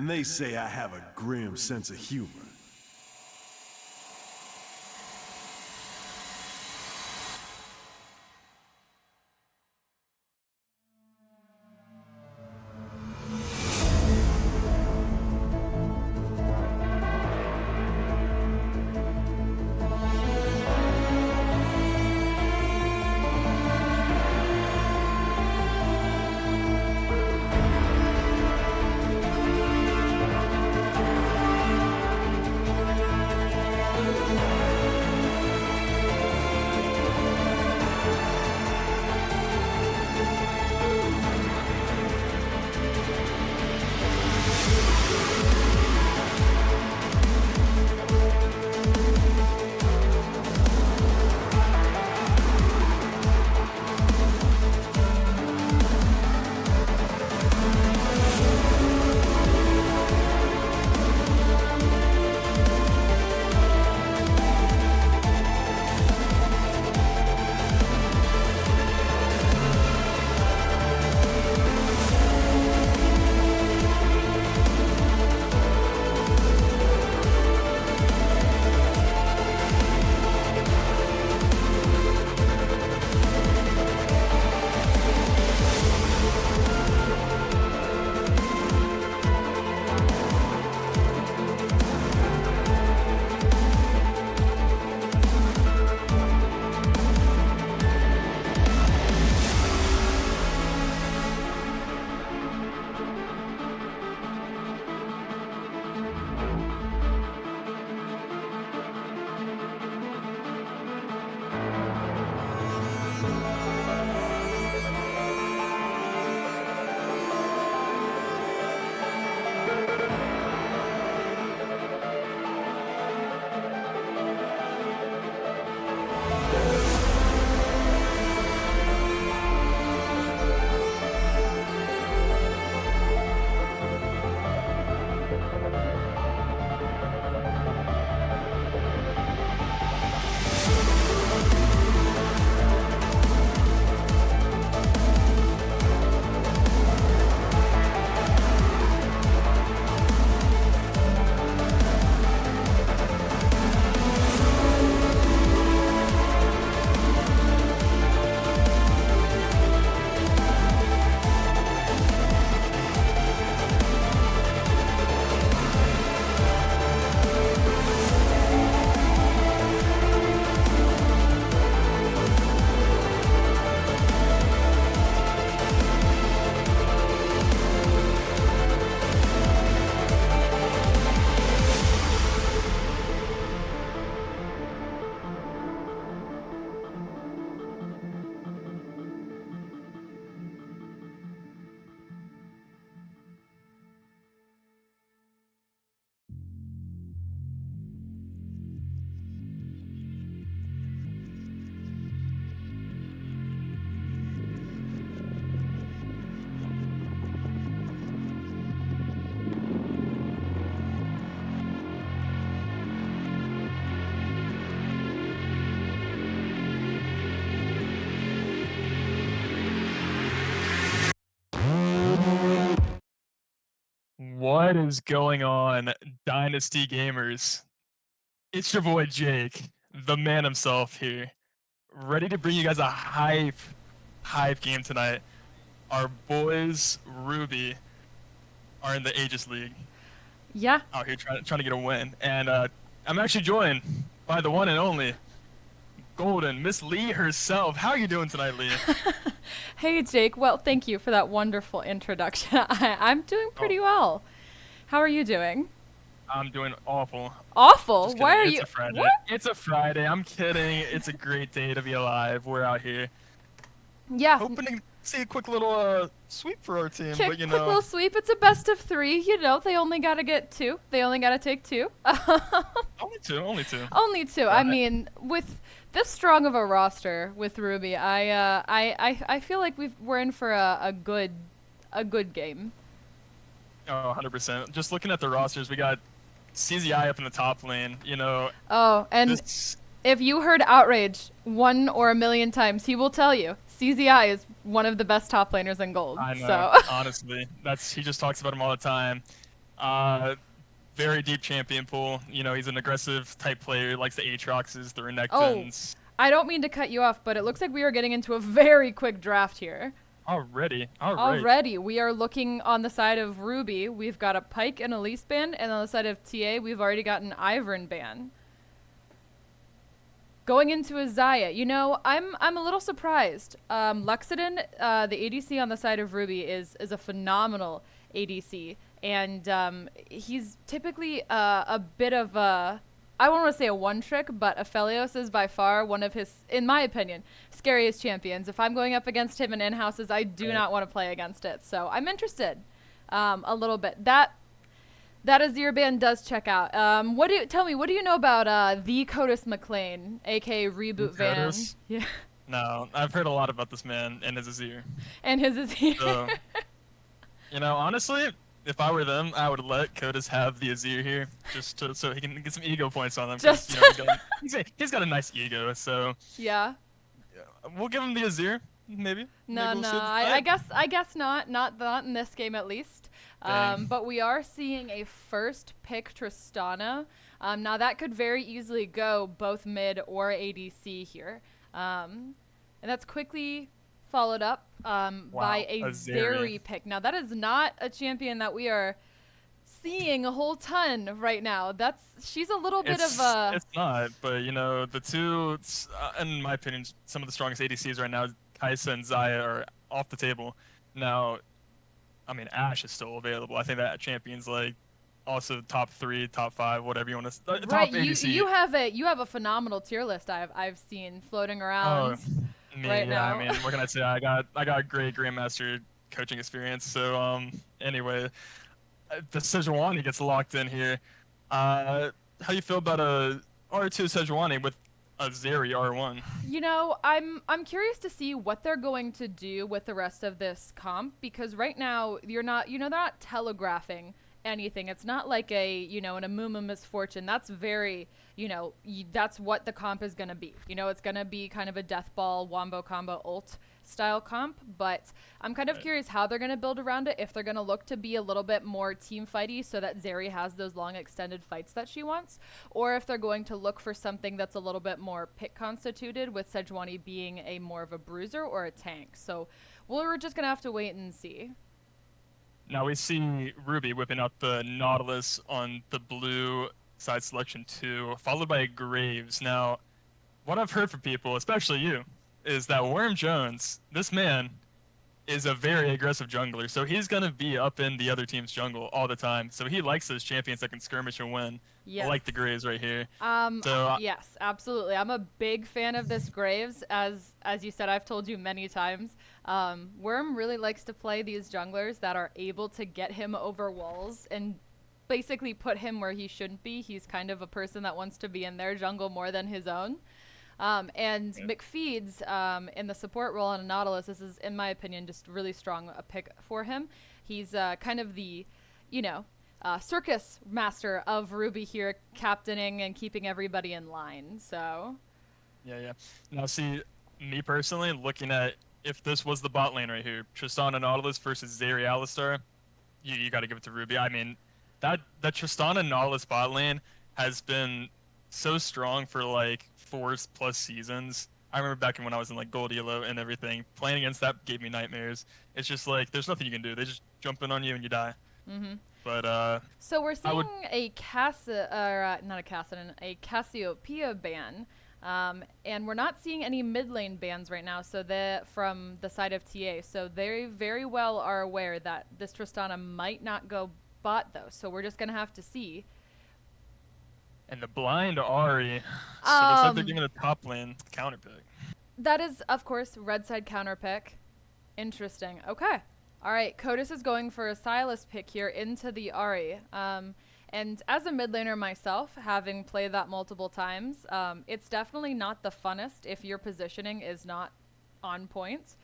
and they say I have a grim sense of humor. What is going on, Dynasty gamers? It's your boy Jake, the man himself here, ready to bring you guys a hype game tonight. Our boys, Ruby, are in the Aegis League. Yeah. Out here trying to get a win. And I'm actually joined by the one and only Golden, Miss Lee herself. How are you doing tonight, Lee? Hey, Jake. Well, thank you for that wonderful introduction. I'm doing pretty well. How are you doing? I'm doing awful. Awful? Why are you? It's a Friday. What? It's a Friday. I'm kidding. It's a great day to be alive. We're out here. Yeah. Hoping to see a quick little sweep for our team, but you know. Quick little sweep. It's a best of 3. You know, they only got to get 2. They only got to take 2. Only two. Only 2. I mean, with this strong of a roster with Ruby, I feel like we're in for a good game. Oh, 100%. Just looking at the rosters, we got CZI up in the top lane, you know. Oh, and if you heard Outrage 1 or a million times, he will tell you CZI is one of the best top laners in gold. I know, so. honestly. He just talks about him all the time. Very deep champion pool. You know, he's an aggressive type player, likes the Aatroxes, the Oh, Renekton's. I don't mean to cut you off, but it looks like we are getting into a very quick draft here. Already. All right. Already, we are looking on the side of Ruby. We've got a Pike and Elise ban, and on the side of TA, we've already got an Ivern ban. Going into a Xayah, you know, I'm a little surprised. Luxodon, the ADC on the side of Ruby, is a phenomenal ADC, and he's typically a bit of a, I won't want to say a one trick, but Aphelios is by far one of his, in my opinion, scariest champions. If I'm going up against him in in-houses, I do not want to play against it. So I'm interested a little bit. That Azir ban does check out. Tell me, what do you know about the Codis McLean, aka Reboot Van? Yeah. No, I've heard a lot about this man and his Azir. And his Azir. So, you know, honestly, if I were them, I would let Codis have the Azir here, just so he can get some ego points on him. Just you know, he's got a nice ego, so yeah. We'll give him the Azir, maybe. No, Maybe we'll see I the guess not in this game at least. But we are seeing a first pick Tristana. Now that could very easily go both mid or ADC here. And that's quickly followed up by a Zeri pick. Now that is not a champion that we are seeing a whole ton right now. She's a little bit of a... It's not, but you know, the two, in my opinion, some of the strongest ADCs right now, Kai'Sa and Xayah, are off the table. Now, I mean, Ashe is still available. I think that champion's like also top 3, top 5, whatever you want to. Right, top ADC. you have a phenomenal tier list I've seen floating around right now. I mean, what can I say? I got great Grandmaster coaching experience. So anyway, the Sejuani gets locked in here. How do you feel about a R2 Sejuani with a Zeri R1? You know, I'm curious to see what they're going to do with the rest of this comp, because right now they're not telegraphing anything. It's not like an Amumu Misfortune. That's very, that's what the comp is going to be. You know, it's going to be kind of a death ball wombo combo ult style comp, but I'm kind of curious how they're going to build around it, if they're going to look to be a little bit more team fighty so that Zeri has those long extended fights that she wants, or if they're going to look for something that's a little bit more pick constituted, with Sejuani being a more of a bruiser or a tank. So we're just going to have to wait and see. Now we see Ruby whipping out the Nautilus on the blue side selection 2, followed by Graves. Now, what I've heard from people, especially you, is that Worm Jones, this man, is a very aggressive jungler. So he's going to be up in the other team's jungle all the time. So he likes those champions that can skirmish and win. Yes. I like the Graves right here. Yes, absolutely. I'm a big fan of this Graves. As you said, I've told you many times. Worm really likes to play these junglers that are able to get him over walls and basically put him where he shouldn't be. He's kind of a person that wants to be in their jungle more than his own. And McFeeds in the support role on a Nautilus, this is, in my opinion, just really strong a pick for him. He's kind of the, circus master of Ruby here, captaining and keeping everybody in line. So, yeah. Now, see, me personally, looking at if this was the bot lane right here, Tristana Nautilus versus Zeri Alistar, you got to give it to Ruby. I mean, that Tristana Nautilus bot lane has been so strong for like 4+ seasons. I remember back when I was in like Gold Elo and everything, playing against that gave me nightmares. It's just like there's nothing you can do. They just jump in on you and you die. Mm-hmm. But so we're seeing a Cassiopeia ban, and we're not seeing any mid lane bans right now. So from the side of TA, so they very well are aware that this Tristana might not go bot though. So we're just gonna have to see. And the blind Ahri. So it looks like they're giving a top lane counter pick. That is, of course, red side counter pick. Interesting. Okay. All right. Codis is going for a Sylas pick here into the Ahri. And as a mid laner myself, having played that multiple times, it's definitely not the funnest if your positioning is not on point.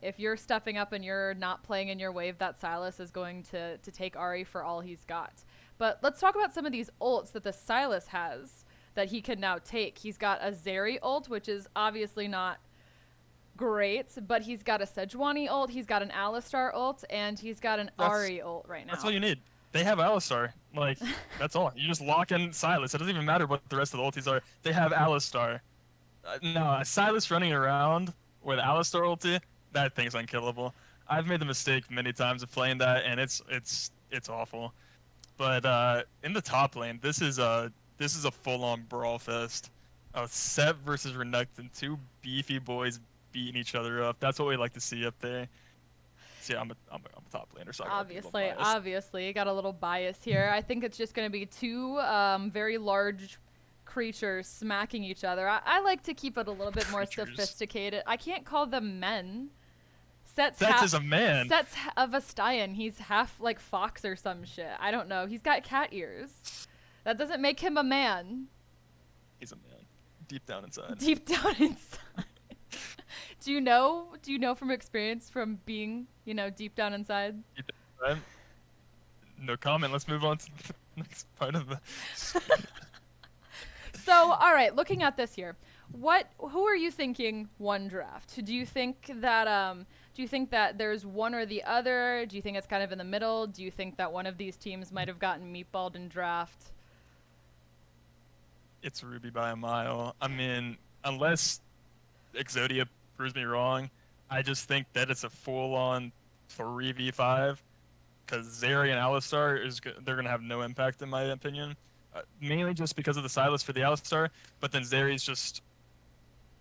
If you're stepping up and you're not playing in your wave, that Sylas is going to take Ahri for all he's got. But let's talk about some of these ults that the Sylas has that he can now take. He's got a Zeri ult, which is obviously not great, but he's got a Sejuani ult, he's got an Alistar ult, and he's got an Ahri ult right now. That's all you need. They have Alistar. Like, that's all. You just lock in Silas. It doesn't even matter what the rest of the ultis are. They have Alistar. No, Silas running around with Alistar ulti, that thing's unkillable. I've made the mistake many times of playing that, and it's awful. But in the top lane, this is a full-on brawl fest. Sep versus Renekton, two beefy boys beating each other up. That's what we like to see up there. See, I'm a top laner, so Obviously, got a little bias here. I think it's just going to be two very large creatures smacking each other. I like to keep it a little bit more sophisticated. I can't call them men. Sets is a man. Sets of a Stylian. He's half like fox or some shit. I don't know. He's got cat ears. That doesn't make him a man. He's a man. Deep down inside. Deep down inside. Do you know from experience from being, deep down inside? No comment. Let's move on to the next part of the So, all right, looking at this here, who are you thinking won draft? Do you think that there's one or the other? Do you think it's kind of in the middle? Do you think that one of these teams might have gotten meatballed in draft? It's Ruby by a mile. I mean, unless Exodia proves me wrong, I just think that it's a full-on 3v5 because Zeri and Alistar they're gonna have no impact in my opinion. Mainly just because of the Silas for the Alistar, but then Zeri's just,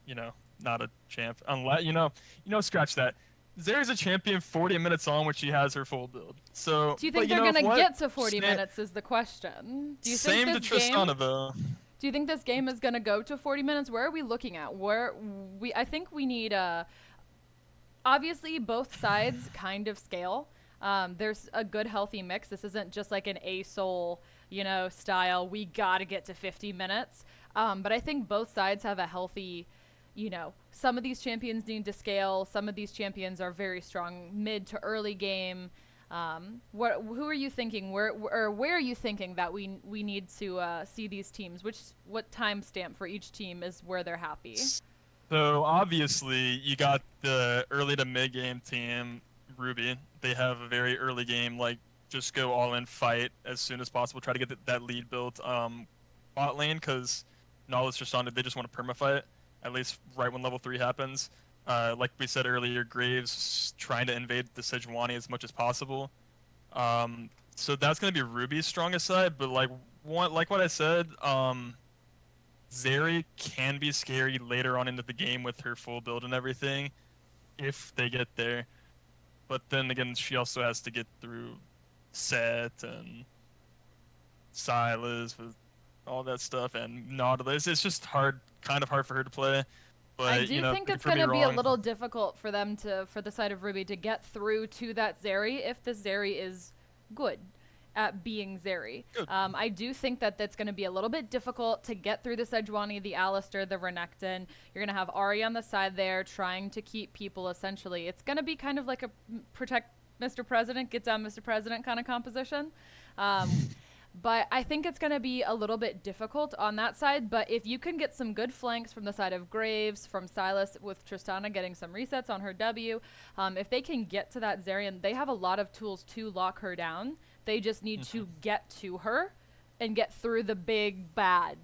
not a champ. Unless scratch that. Zeri's a champion 40 minutes on, which she has her full build. So do you think they're gonna get to 40 minutes? Is the question. Do you think this to Tristana though. Do you think this game is gonna go to 40 minutes? Where are we looking at? I think we need obviously both sides kind of scale. There's a good healthy mix. This isn't just like an ASOL, style. We gotta get to 50 minutes. But I think both sides have a healthy, some of these champions need to scale. Some of these champions are very strong mid to early game. Who are you thinking? Where are you thinking that we need to see these teams? What timestamp for each team is where they're happy? So obviously you got the early to mid game team, Ruby. They have a very early game, like just go all in, fight as soon as possible, try to get that lead built. Bot lane, because Nautilus Tristana, they just want to permafight, at least right when level 3 happens. Like we said earlier, Graves trying to invade the Sejuani as much as possible. So that's going to be Ruby's strongest side, but like what I said, Zeri can be scary later on into the game with her full build and everything, if they get there. But then again, she also has to get through Set and Silas with all that stuff, and Nautilus. It's just kind of hard for her to play. But, I do think it's going to be a little difficult for the side of Ruby to get through to that Zeri if the Zeri is good at being Zeri. I do think that that's going to be a little bit difficult to get through the Sejuani, the Alistar, the Renekton. You're going to have Ahri on the side there trying to keep people essentially. It's going to be kind of like a protect Mr. President, get down Mr. President kind of composition. But I think it's going to be a little bit difficult on that side. But if you can get some good flanks from the side of Graves, from Silas, with Tristana getting some resets on her W, if they can get to that Zerian, they have a lot of tools to lock her down. They just need to get to her and get through the big bad.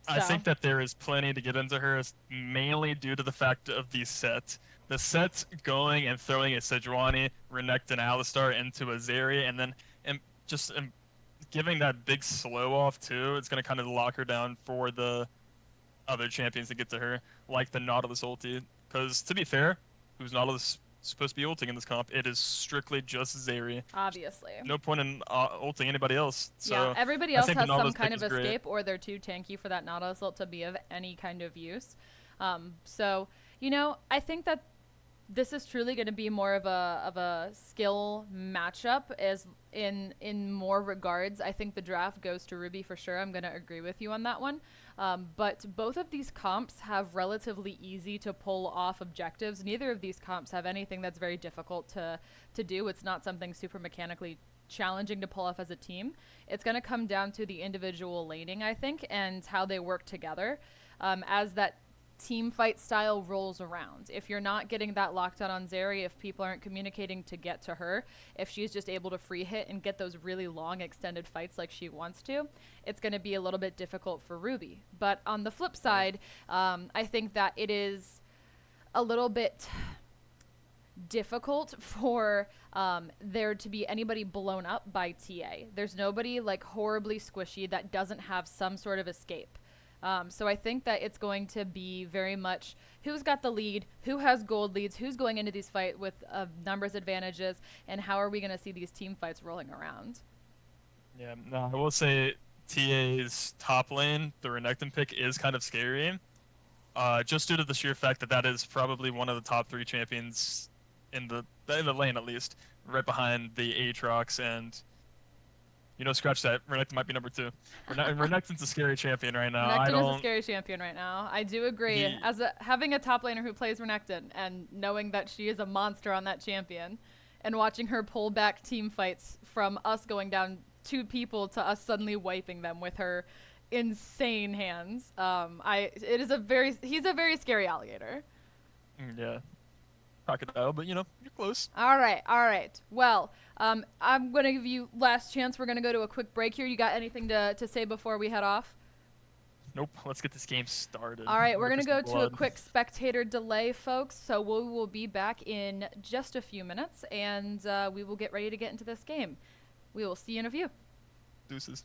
So. I think that there is plenty to get into her, mainly due to the fact of these sets. The sets going and throwing a Sejuani, Renekton, Alistar into a Zeri, and then giving that big slow off too, it's going to kind of lock her down for the other champions to get to her, like the Nautilus ulti. Because to be fair, who's Nautilus supposed to be ulting in this comp? It is strictly just Zeri. Obviously. No point in ulting anybody else. So yeah, everybody else has some kind of escape, or they're too tanky for that Nautilus ult to be of any kind of use. So, I think that this is truly going to be more of a skill matchup as in more regards. I think the draft goes to Ruby for sure. I'm going to agree with you on that one. But both of these comps have relatively easy to pull off objectives. Neither of these comps have anything that's very difficult to do. It's not something super mechanically challenging to pull off as a team. It's going to come down to the individual laning, I think, and how they work together. As that team fight style rolls around. If you're not getting that lockdown on Zeri, if people aren't communicating to get to her, if she's just able to free hit and get those really long extended fights like she wants to, it's going to be a little bit difficult for Ruby. But on the flip side, I think that it is a little bit difficult for there to be anybody blown up by TA. There's nobody like horribly squishy that doesn't have some sort of escape. So I think that it's going to be very much who's got the lead, who has gold leads, who's going into these fights with numbers advantages, and how are we going to see these team fights rolling around. Yeah, no, I will say TA's top lane, the Renekton pick, is kind of scary. Just due to the sheer fact that that is probably one of the top 3 champions in the lane, at least, right behind the Aatrox, and scratch that. Renekton might be number 2. Renekton's a scary champion right now. Renekton is a scary champion right now. I do agree. Having a top laner who plays Renekton and knowing that she is a monster on that champion, and watching her pull back team fights from us going down 2 people to us suddenly wiping them with her insane hands. He's a very scary alligator. Yeah. Crocodile, but you're close. All right. Well, I'm going to give you last chance. We're going to go to a quick break here. You got anything to say before we head off? Nope. Let's get this game started. All right, we're going to go to a quick spectator delay, folks. So we will be back in just a few minutes, and we will get ready to get into this game. We will see you in a few. Deuces.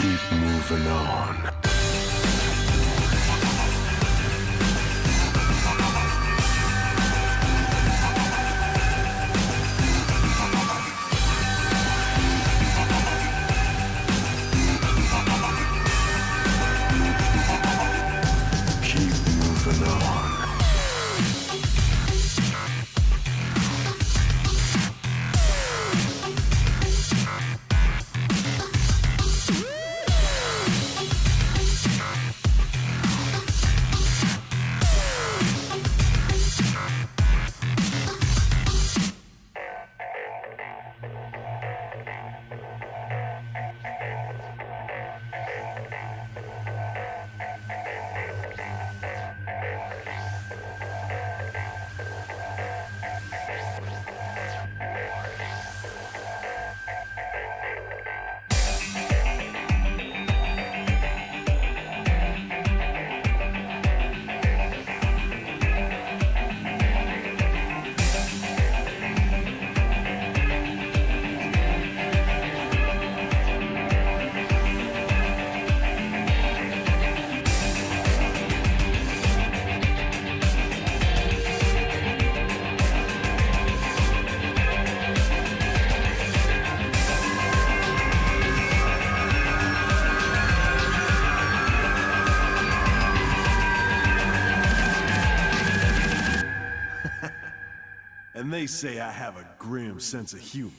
Keep moving on. Keep moving on. And they say I have a grim sense of humor.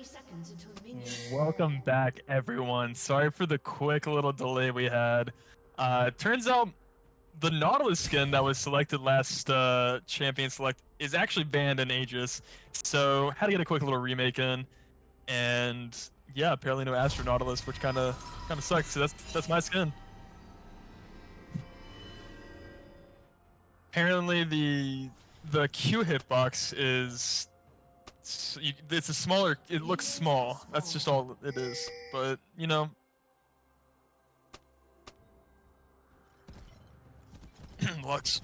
seconds until minions. Welcome back, everyone. Sorry for the quick little delay we had. Turns out the Nautilus skin that was selected last Champion Select is actually banned in Aegis, so had to get a quick little remake in. And yeah, apparently no Astro Nautilus, which kind of sucks. So that's my skin. Apparently the Q hitbox is it's a smaller. It looks small. That's just all it is. But you know. Lux.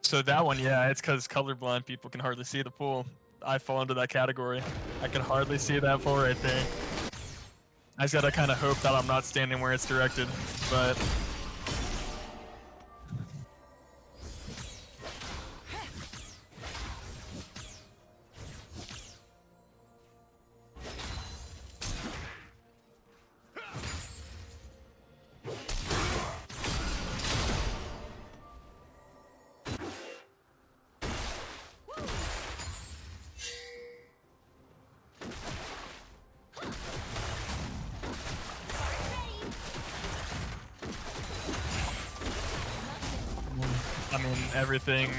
So that one, yeah, it's because colorblind people can hardly see the pool. I fall into that category. I can hardly see that pool right there. I just gotta kind of hope that I'm not standing where it's directed, but. I mean, everything,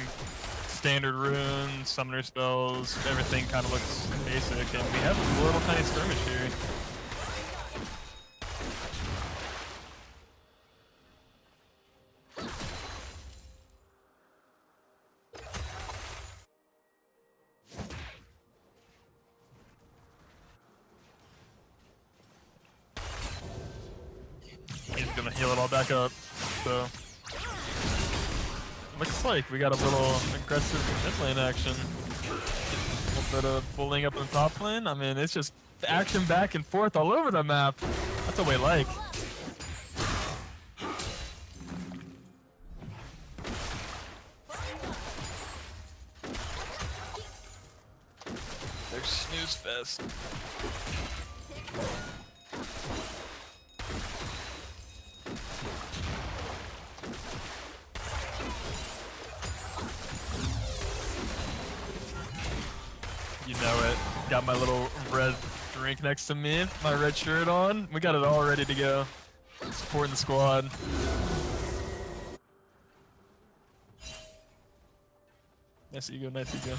standard runes, summoner spells, everything kind of looks basic, and we have a little tiny skirmish here. He's gonna heal it all back up, so. Looks like we got a little aggressive mid lane action. A little bit of bullying up in the top lane. I mean, it's just action back and forth all over the map. That's what we like. There's snooze fest. You know it. Got my little red drink next to me, my red shirt on. We got it all ready to go. Supporting the squad. Nice ego, nice ego.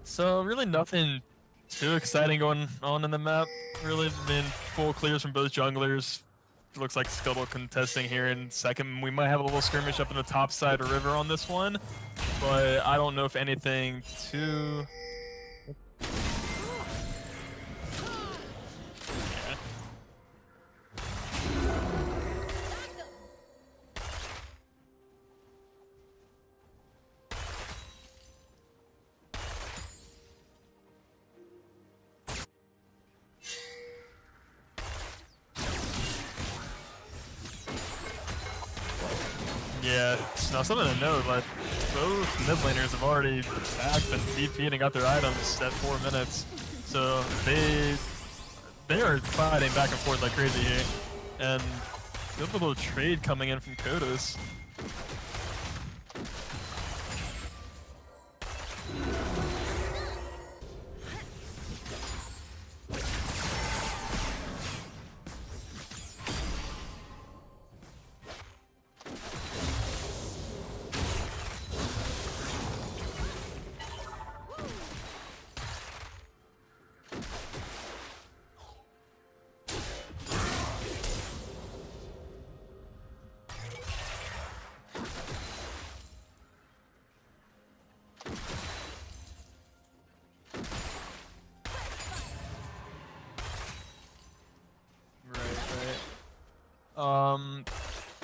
So really nothing too exciting going on in the map. Really been full clears from both junglers. Looks like Scuttle contesting here in second. We might have a little skirmish up in the top side of river on this one, but I don't know if anything too. Yeah, now something to note, like both mid laners have already backed and TP'd and got their items at 4 minutes, so they are fighting back and forth like crazy here, and good little trade coming in from Kodos.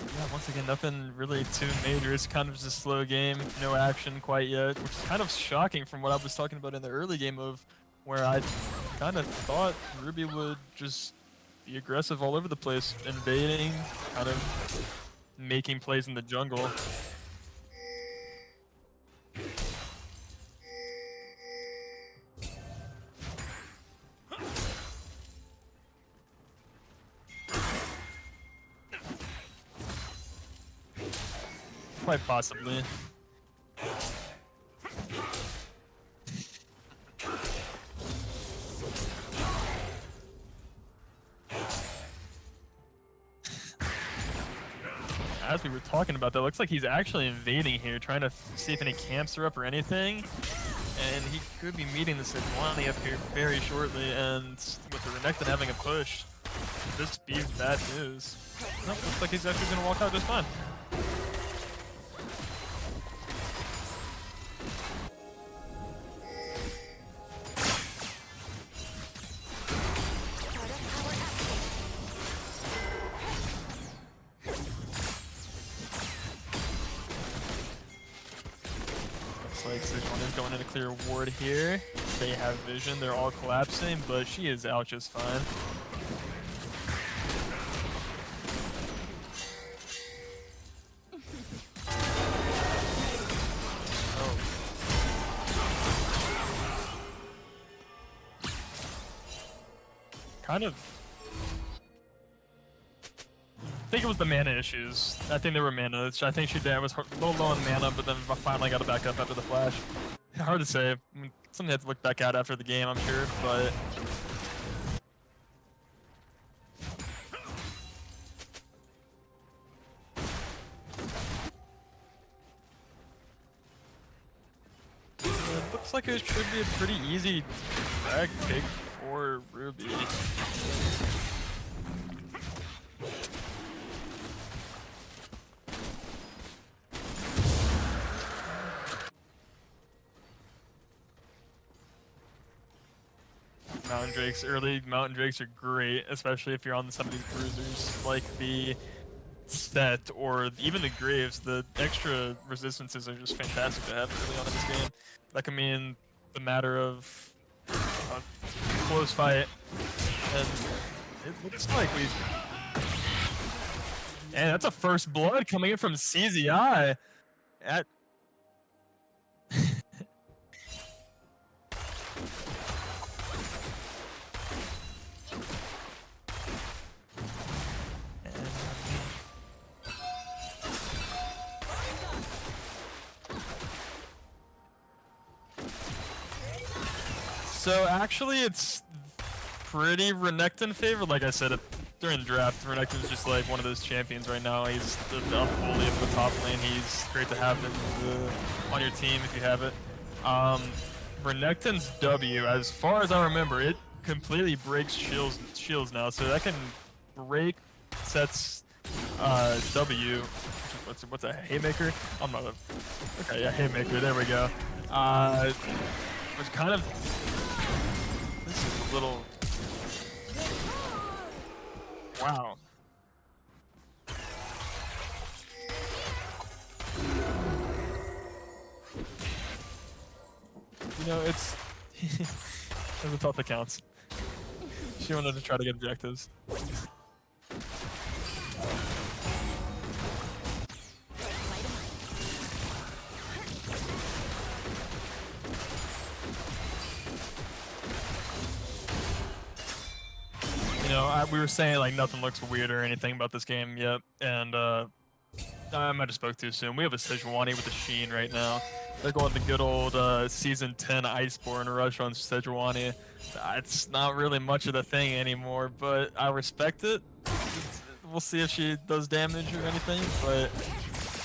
Yeah, once again, nothing really too major. It's kind of just a slow game, no action quite yet, which is kind of shocking from what I was talking about in the early game of where I kind of thought Ruby would just be aggressive all over the place, invading, kind of making plays in the jungle. quite possibly. As we were talking about that, looks like he's actually invading here, trying to see if any camps are up or anything. And he could be meeting the Sejuani up here very shortly, and with the Renekton having a push, this be bad news. Nope, looks like he's actually going to walk out just fine. Like Sejuani is going in to clear a ward here. They have vision, they're all collapsing, but she is out just fine. Oh. Kind of. I think it was the mana issues. I think there were mana. I think she was a little low on mana, but then finally got it back up after the flash. Hard to say. I mean, something I have to look back at after the game, I'm sure, but... It looks like it should be a pretty easy back take for Ruby. Mountain Drakes, early Mountain Drakes are great, especially if you're on some of these bruisers like the Set or even the Graves. The extra resistances are just fantastic to have early on in this game. That can mean the matter of a close fight, and it looks like we've... And that's a first blood coming in from CZI. At So actually, it's pretty Renekton favored. Like I said during the draft, Renekton's just like one of those champions right now. He's the bully of the top lane. He's great to have on your team if you have it. Renekton's W, as far as I remember, it completely breaks shields now. So that can break Set's W. What's a haymaker? I'm not a... Okay, yeah, haymaker. There we go. Which kind of... This is a little... Wow. You know, it's... There's a thought that counts. She wanted to try to get objectives. You know, we were saying like nothing looks weird or anything about this game yet, and I might have spoke too soon. We have a Sejuani with a Sheen right now. They're going the good old Season 10 Iceborne rush on Sejuani. It's not really much of the thing anymore, but I respect it. We'll see if she does damage or anything, but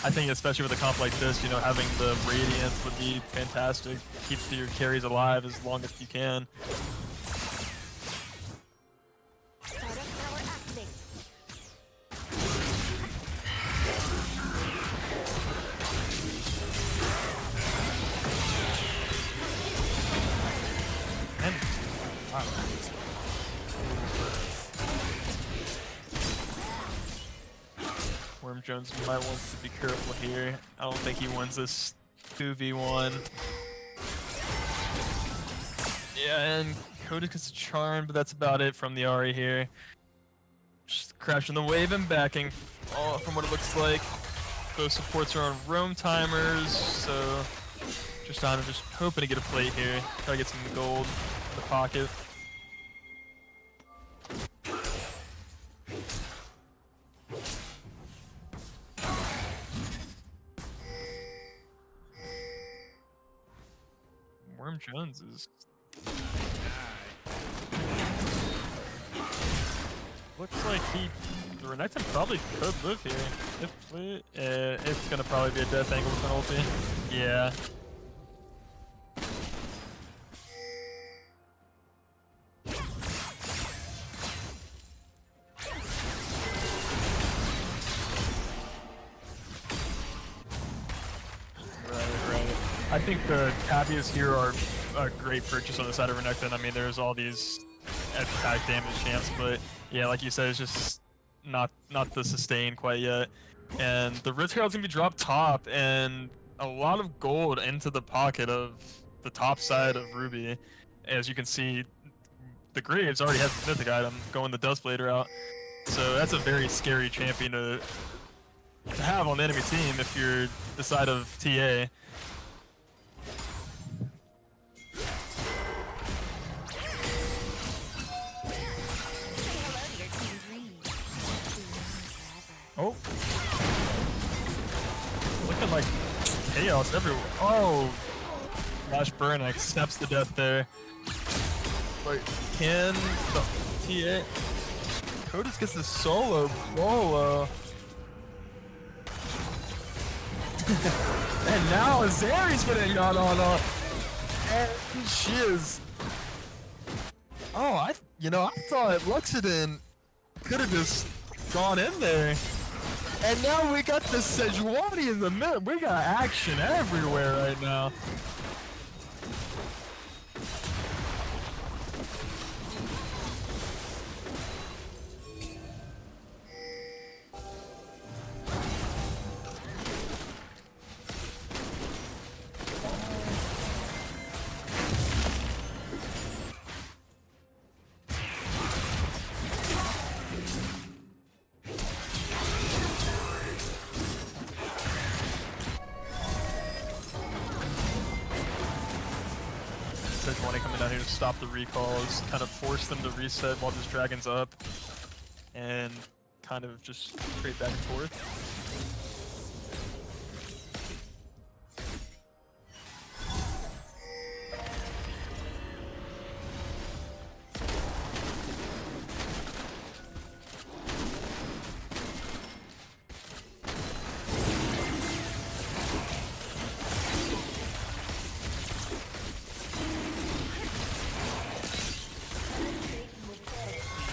I think especially with a comp like this, you know, having the Radiance would be fantastic. Keep your carries alive as long as you can. Worm Jones might want to be careful here. I don't think he wins this 2v1. Yeah, and Coda gets a charm, but that's about it from the Ahri here. Just crashing the wave and backing from what it looks like. Those supports are on roam timers, so just hoping to get a plate here. Try to get some gold in the pocket. Jones is. Looks like the Renekton probably could live here. It's gonna probably be a death angle with an ulti. Yeah. Right. I think the Tabias here are a great purchase on the side of Renekton. I mean, there's all these attack damage champs, but yeah, like you said, it's just not the sustain quite yet. And the Rift Herald's gonna be dropped top, and a lot of gold into the pocket of the top side of Ruby. As you can see, the Graves already has the mythic item going the Duskblade route, so that's a very scary champion to have on the enemy team if you're the side of TA. Oh. Looking like chaos everywhere. Oh. Flash Burn steps to death there. Wait, can the TA? Codus gets the solo bolo. And now Azeri's getting on. And she is. Oh, I thought Luxodon could have just gone in there. And now we got the Sejuani in the middle. We got action everywhere right now. Sejuani coming down here to stop the recalls, kind of force them to reset while this dragon's up, and kind of just trade back and forth.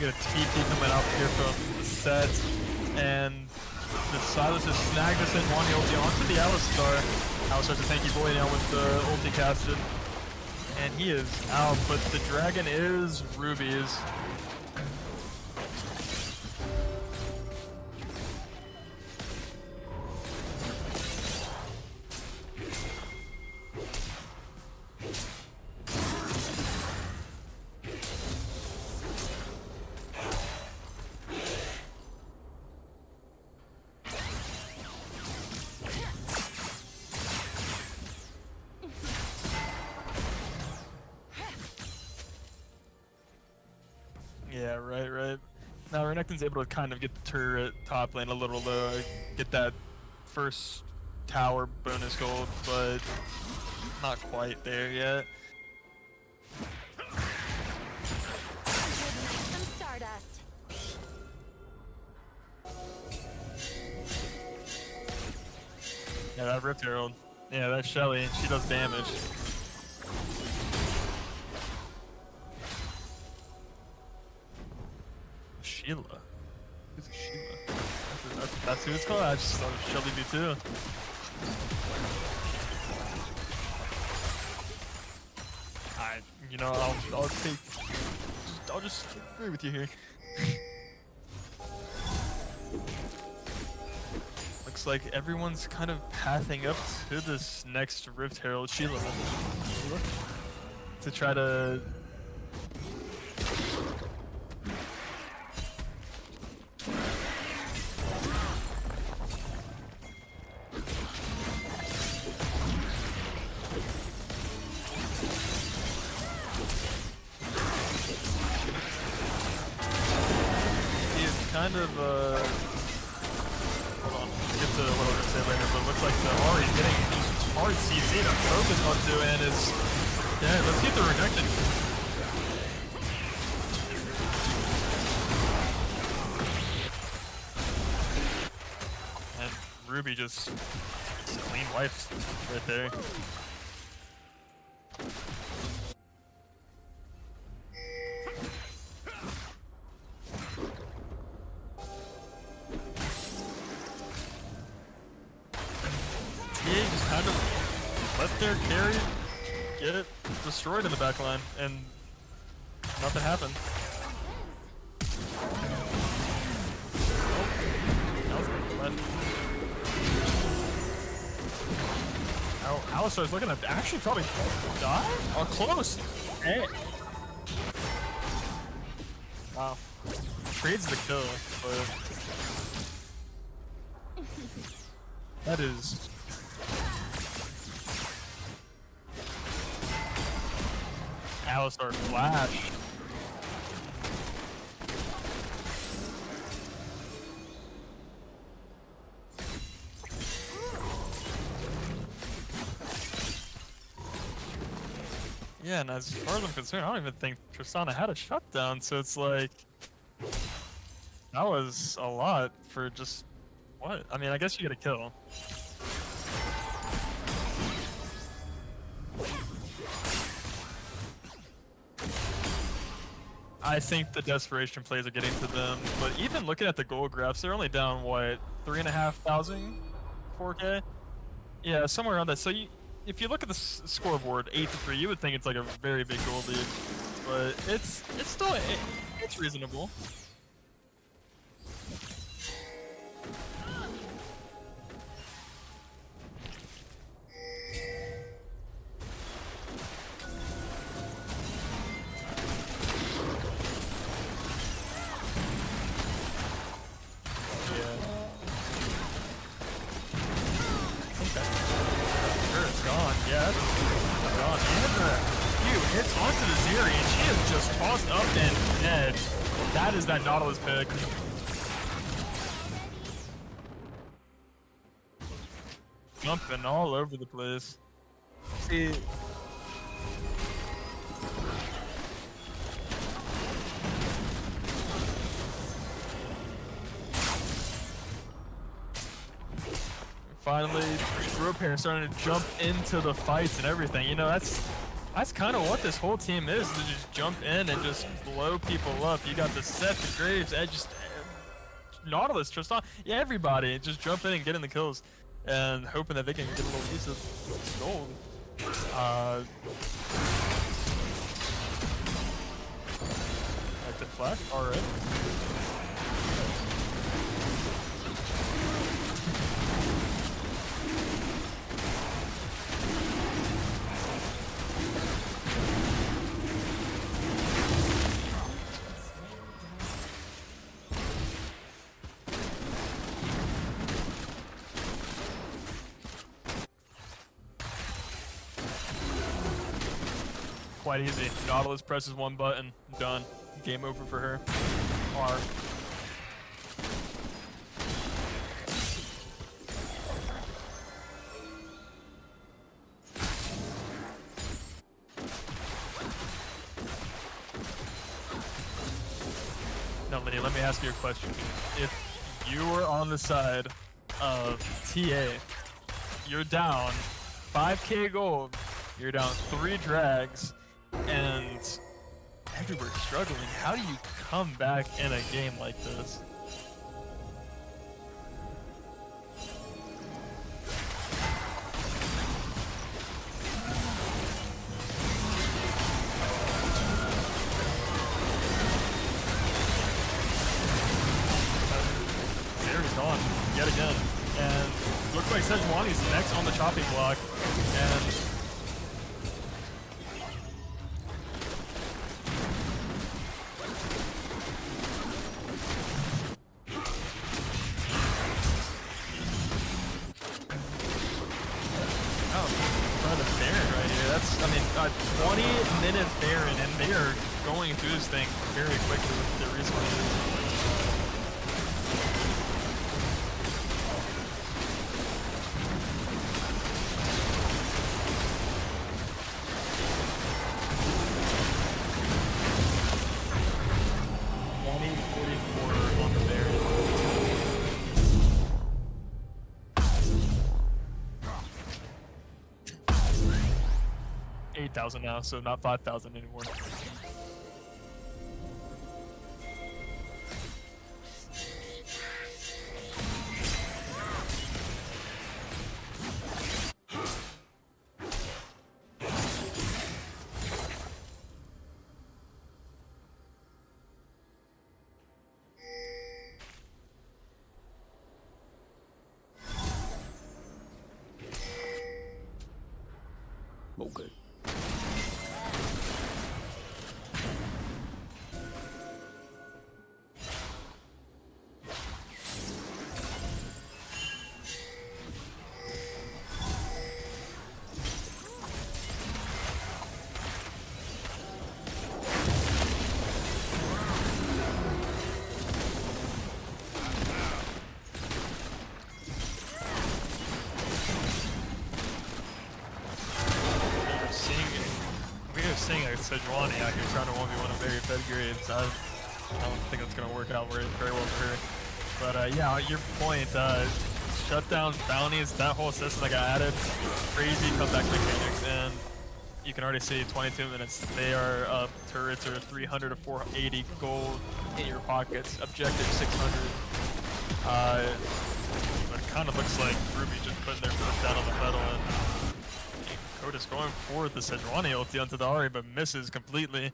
Get a TP coming out here from the set, and the Silas has snagged us in one ulti onto the Alistar. Alistar's a tanky boy now with the ulti casted, and he is out, but the dragon is Ruby's. Yeah, right. Now Renekton's able to kind of get the turret top lane a little low, get that first tower bonus gold, but not quite there yet. Some stardust. Yeah, that Rift Herald. Yeah, that's Shelly. She does damage. Sheila. Who's a Sheila? That's who it's called. I just thought Shelly be too. I'll just agree with you here. Looks like everyone's kind of pathing up to this next Rift Herald Sheila to try to. Kind of, hold on, get to what I was gonna say later, but it looks like the Ahri getting just hard CC to focus onto and is Yeah, let's see if they're rejected. And Ruby just clean wipes right there. TA just kind of let their carry get it destroyed in the back line, and nothing happened. Oh, Alistar's looking to actually probably die? Oh, close! Hey! Wow. Trades the kill, but... That is... Alistar flash. Yeah, and as far as I'm concerned, I don't even think Tristana had a shutdown, so it's like... That was a lot for just... What? I mean, I guess you get a kill. I think the desperation plays are getting to them, but even looking at the goal graphs, they're only down, what, 3,500? 4K? Yeah, somewhere around that. So if you look at the scoreboard, 8-3, you would think it's like a very big goal lead, but it's still, it's reasonable. Hits onto the Zeri, and she is just tossed up and dead. That is that Nautilus pick. Jumping all over the place. See. Finally, Group here starting to jump into the fights and everything. You know, that's kind of what this whole team is, to just jump in and just blow people up. You got the Seth, the Graves, Aegis, Nautilus, Tristan, yeah, everybody. Just jump in and get in the kills and hoping that they can get a little piece of gold. Active flash, alright. Quite easy. Nautilus presses one button, done. Game over for her. R. Now, Liddy, let me ask you a question. If you were on the side of TA, you're down 5k gold, you're down 3 drags, and everybody's struggling. How do you come back in a game like this? Zeri's gone yet again, and looks like Sejuani's next on the chopping block, and I mean, a 20-minute Baron, and they are going through this thing very quickly with their resources. 8,000 now, so not 5,000 anymore. Okay. Seeing a Sejuani out here trying to 1v1 a very fed Graves. I don't think that's going to work out very well for her. But yeah, your point, shutdowns, bounties, that whole system that got added, crazy comeback mechanics, and you can already see 22 minutes. They are up, turrets are 300 to 480 gold in your pockets, objective 600. It kind of looks like Ruby just putting their foot down on the pedal, and Koda's going for the Sejuani ulti onto the Ahri, but misses completely.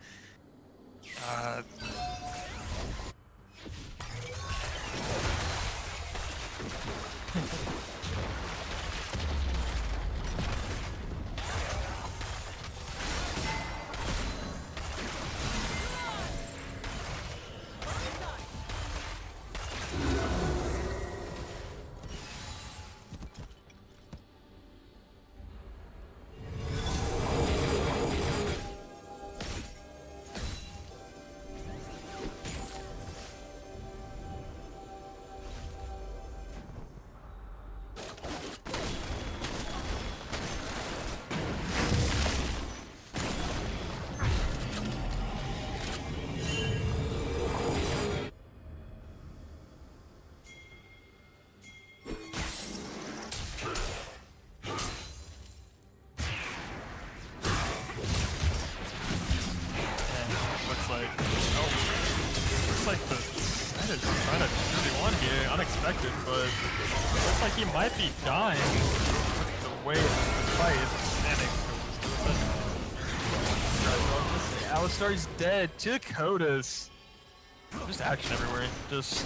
Looks like the Side is trying to 2v1 here, unexpected, but it looks like he might be dying with the way the fight is standing. Alistar's dead. 2 Kodas. Just action everywhere. Just.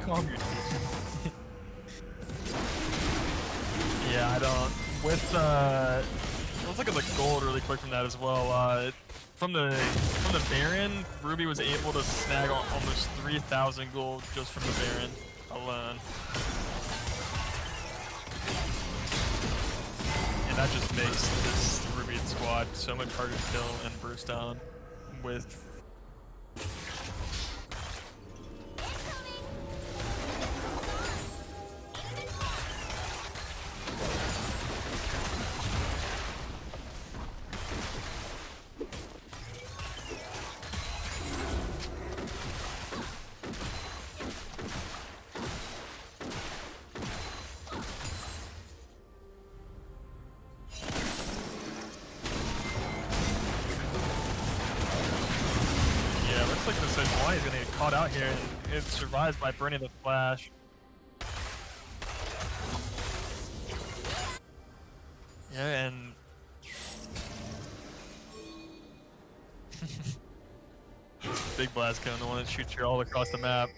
Calm your teeth. Yeah, I don't. With let's look at the gold really quick from that as well. From the Baron, Ruby was able to snag almost 3,000 gold just from the Baron alone. And that just makes this Ruby squad so much harder to kill and burst down with. Looks like the Sejuani is going to get caught out here, and it survives by burning the flash. Yeah, and big blast cone, the one that shoots you all across the map.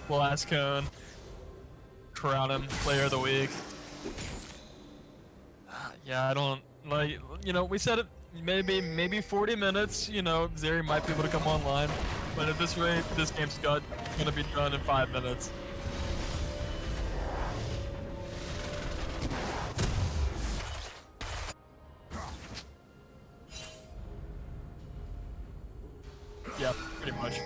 Blast cone. Crown him, player of the week. Yeah, I don't like, you know, we said it maybe 40 minutes, you know, Zeri might be able to come online, but at this rate, this game's gonna be done in 5 minutes. Yeah, pretty much.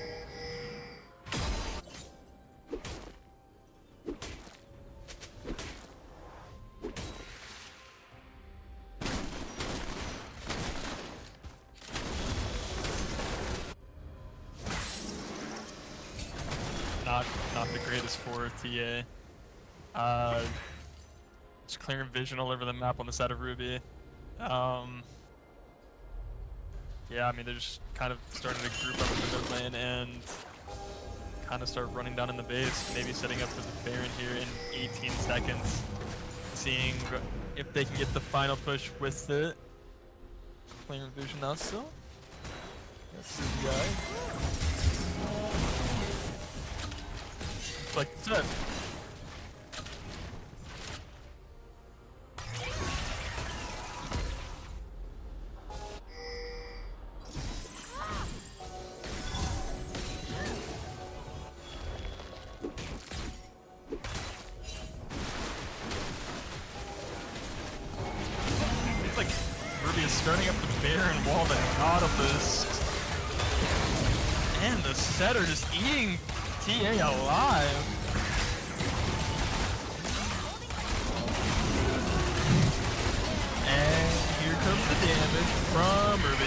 is for TA. Just clearing vision all over the map on the side of Ruby. Yeah, I mean, they're just kind of starting to group up in the mid lane and kind of start running down in the base, maybe setting up for the Baron here in 18 seconds. Seeing if they can get the final push with it. Clearing vision now still. That's CGI. Like I said. It's like Ruby is starting up the Baron wall, the Nautilus. And the setter just eating TA alive. And here comes the damage from Ruby.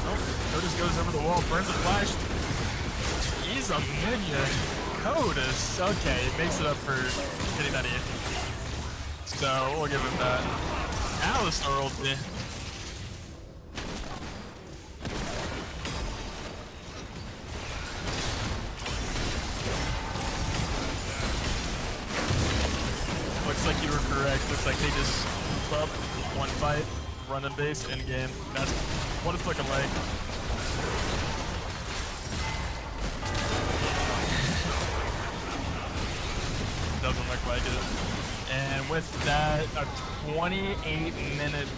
Oh, Codus goes over the wall, burns a flash. He's a minion. Codus, okay, makes it up for hitting that E. So we'll give him that. Alistar ulti. Looks like you were correct. Looks like they just up one fight, run in base, in game. That's what it's looking like. Doesn't look like it. And with that, a 28-minute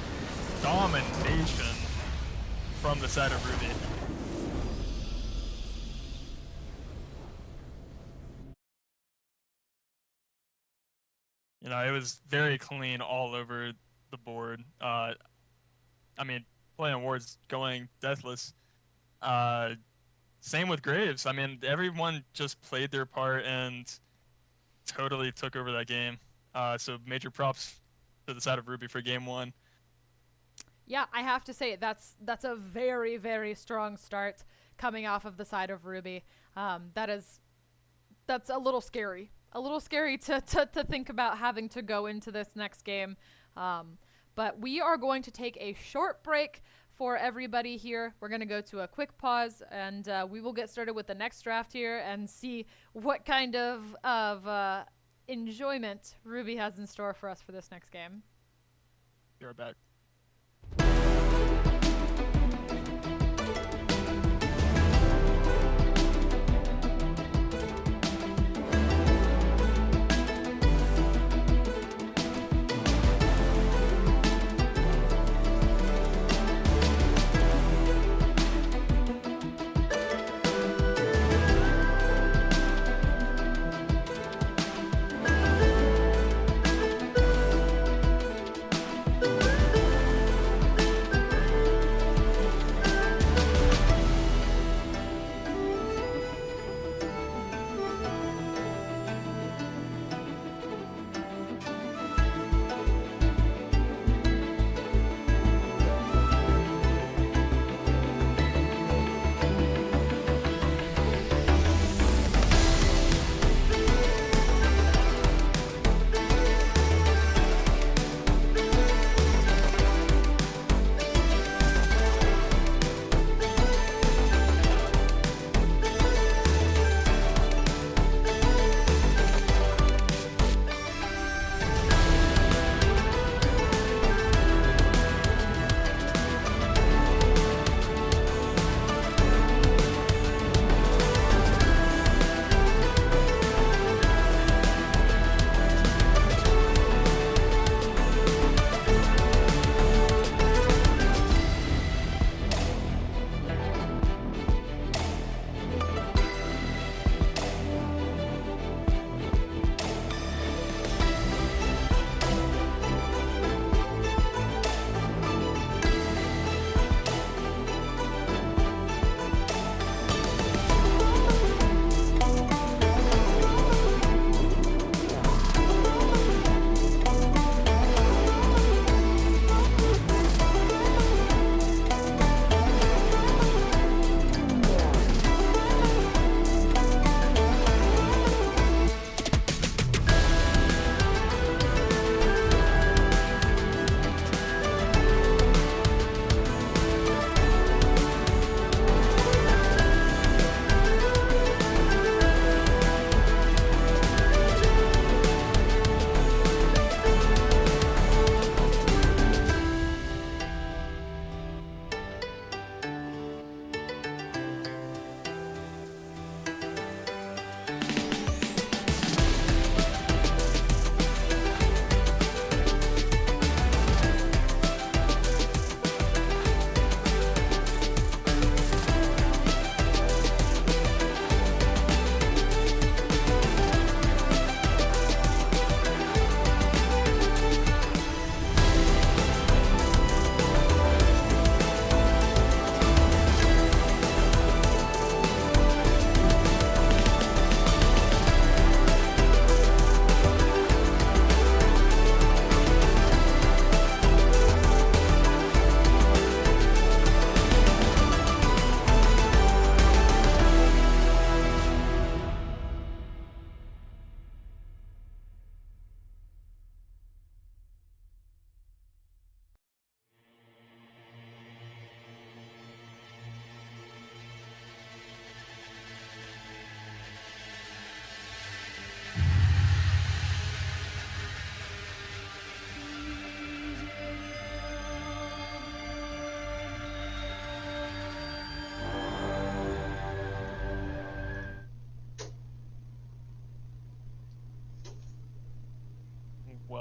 domination from the side of Ruby. You know, it was very clean all over the board. I mean, playing Ward's going deathless. Same with Graves. I mean, everyone just played their part and totally took over that game. So major props to the side of Ruby for game one. Yeah, I have to say that's a very, very strong start coming off of the side of Ruby. That's a little scary. A little scary to think about having to go into this next game. But we are going to take a short break for everybody here. We're going to go to a quick pause, and we will get started with the next draft here and see what kind of enjoyment Ruby has in store for us for this next game. Be right back.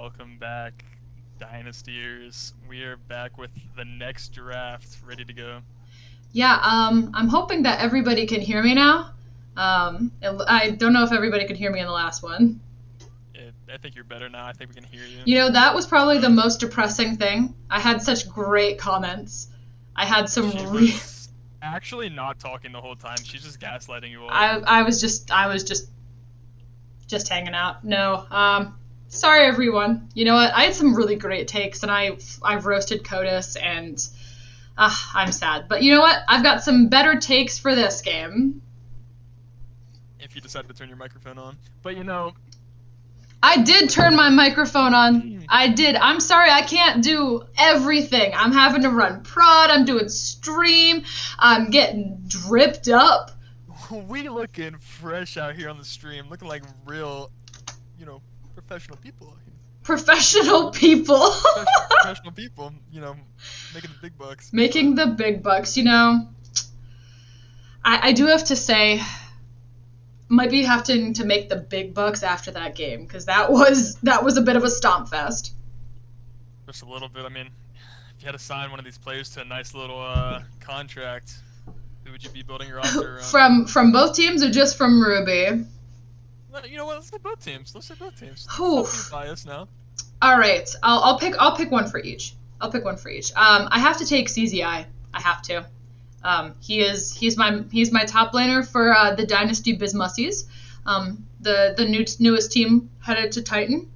Welcome back, Dynastyers. We are back with the next draft ready to go. Yeah, I'm hoping that everybody can hear me now. I don't know if everybody could hear me in the last one. I think you're better now. I think we can hear you. You know, that was probably the most depressing thing. I had such great comments. I had some She re- was actually not talking the whole time. She's just gaslighting you all. I was just hanging out. No, sorry everyone. You know what? I had some really great takes, and I've roasted Codus, and I'm sad. But you know what? I've got some better takes for this game. If you decide to turn your microphone on, but you know. I did turn my microphone on. I did. I'm sorry I can't do everything. I'm having to run prod. I'm doing stream. I'm getting dripped up. We looking fresh out here on the stream, looking like real, professional people out here. Professional people. Professional people, making the big bucks. Making the big bucks, I do have to say, might be having to make the big bucks after that game, because that was a bit of a stomp fest. Just a little bit. I mean, if you had to sign one of these players to a nice little contract, who would you be building your roster around? From both teams or just from Ruby? Well, you know what? Let's say both teams. Let's Oof. be biased now. All right, I'll pick one for each. I have to take CZI. I have to. He's my top laner for the Dynasty Bismussies, the newest team headed to Titan.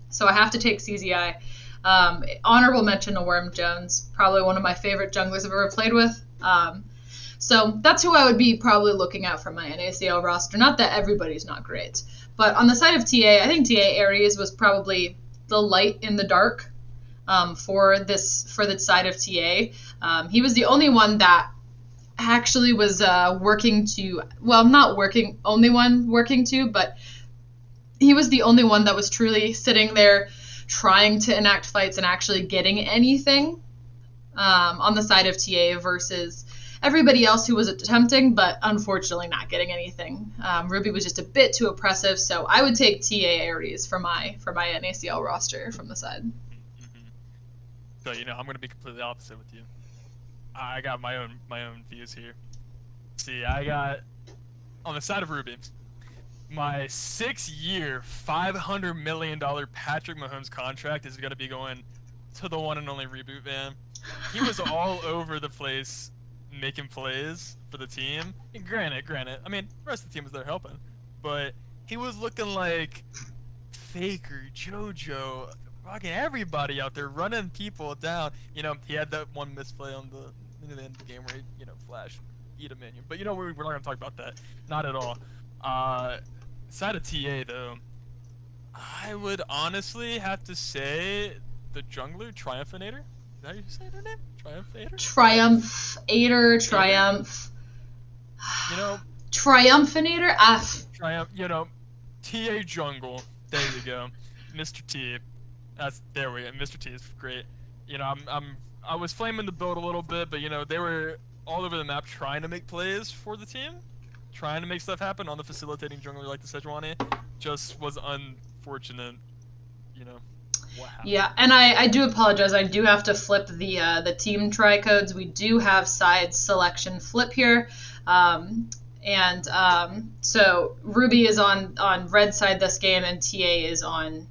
So I have to take CZI. Honorable mention to Worm Jones, probably one of my favorite junglers I've ever played with. So that's who I would be probably looking at from my NACL roster. Not that everybody's not great, but on the side of TA, I think TA Ares was probably the light in the dark. For the side of TA, he was the only one that actually was working to, well, not working, only one working to, but he was the only one that was truly sitting there trying to enact fights and actually getting anything on the side of TA versus everybody else who was attempting, but unfortunately not getting anything. Ruby was just a bit too oppressive, so I would take TA Ares for my NACL roster from the side. So I'm gonna be completely opposite with you. I got my own views here. See, I got on the side of Ruby, my 6-year, $500 million Patrick Mahomes contract is gonna be going to the one and only Reboot Man. He was all over the place making plays for the team. And granted, I mean, the rest of the team was there helping, but he was looking like Faker, JoJo. Fucking everybody out there running people down. He had that one misplay on the end of the game where he, flash, eat a minion. But we're not gonna talk about that. Not at all. Side of TA though, I would honestly have to say the jungler Triumphinator. Is that how you say their name? Triumphator. Triumph. Triumphinator. Triumph. TA jungle. There you go, Mr. T. There we go. Mr. T is great. I was flaming the build a little bit, but they were all over the map trying to make plays for the team, trying to make stuff happen on the facilitating jungler like the Sejuani. Just was unfortunate, what happened. Yeah, and I do apologize. I do have to flip the team tricodes. We do have side selection flip here. So Ruby is on red side this game, and TA is on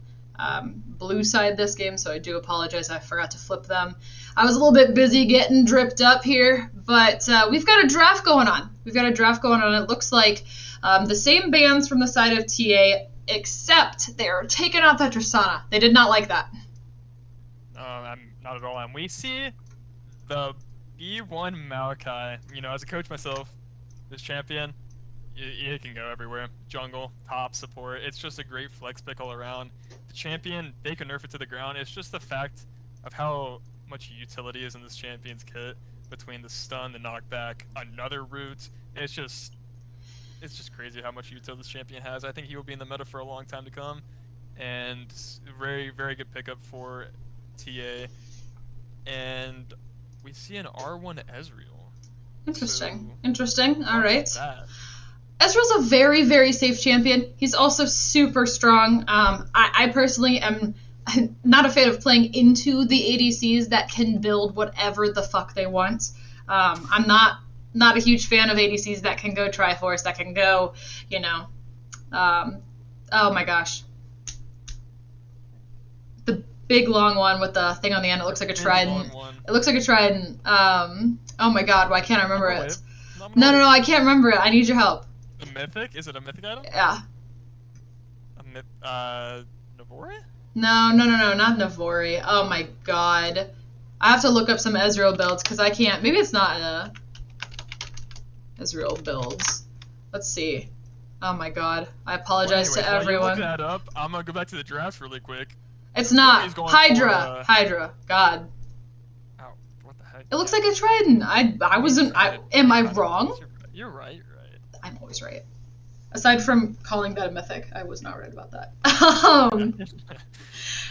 blue side this game, so I do apologize. I forgot to flip them. I was a little bit busy getting dripped up here, but we've got a draft going on. It looks like the same bans from the side of TA, except they're taking out that Tristana. They did not like that. Not at all. And we see the B1 Maokai. As a coach myself, this champion, it can go everywhere. Jungle, top, support. It's just a great flex pick all around. The champion, they can nerf it to the ground. It's just the fact of how much utility is in this champion's kit between the stun, the knockback, another root. It's just crazy how much utility this champion has. I think he will be in the meta for a long time to come. And very, very good pickup for TA. And we see an R1 Ezreal. Interesting. All right. Ezreal's a very, very safe champion. He's also super strong. I personally am not a fan of playing into the ADCs that can build whatever the fuck they want. I'm not a huge fan of ADCs that can go Triforce, that can go, you know, oh my gosh. The big long one with the thing on the end. It looks like a trident. It looks like a trident. Oh my god, why can't I remember it? No, I can't remember it. I need your help. A mythic? Is it a mythic item? Yeah. Navori? No, not Navori. Oh my god. I have to look up some Ezreal builds because I can't. Maybe it's not Ezreal builds. Let's see. Oh my god. I apologize to everyone. While you look that up, I'm gonna go back to the drafts really quick. It's not. Hydra. Hydra. God. Ow. What the heck? It looks like a trident. I wasn't. Am I wrong? You're right. I'm always right. Aside from calling that a mythic, I was not right about that.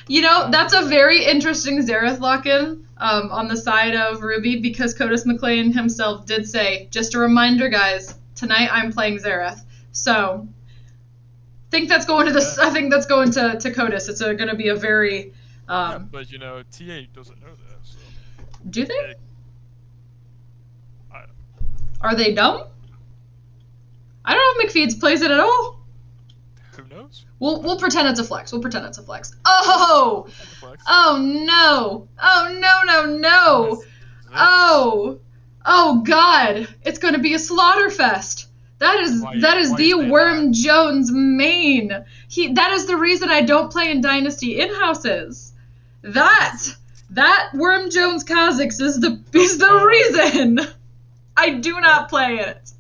You know, that's a very interesting Xerath lock-in on the side of Ruby because Codis McLean himself did say, just a reminder, guys, tonight I'm playing Xerath. So, I think that's going to this. I think that's going to Codis. It's going to be a very. Yeah, but you know, TA doesn't know that. So. Do they? Are they dumb? I don't know if McFeeds plays it at all. Who knows? We'll pretend it's a flex. We'll pretend it's a flex. Oh! Oh no! Oh no! Oh god! It's gonna be a slaughterfest. That is the Worm Jones main. That is the reason I don't play in Dynasty in-houses. That Worm Jones Kha'Zix is the reason I do not play it.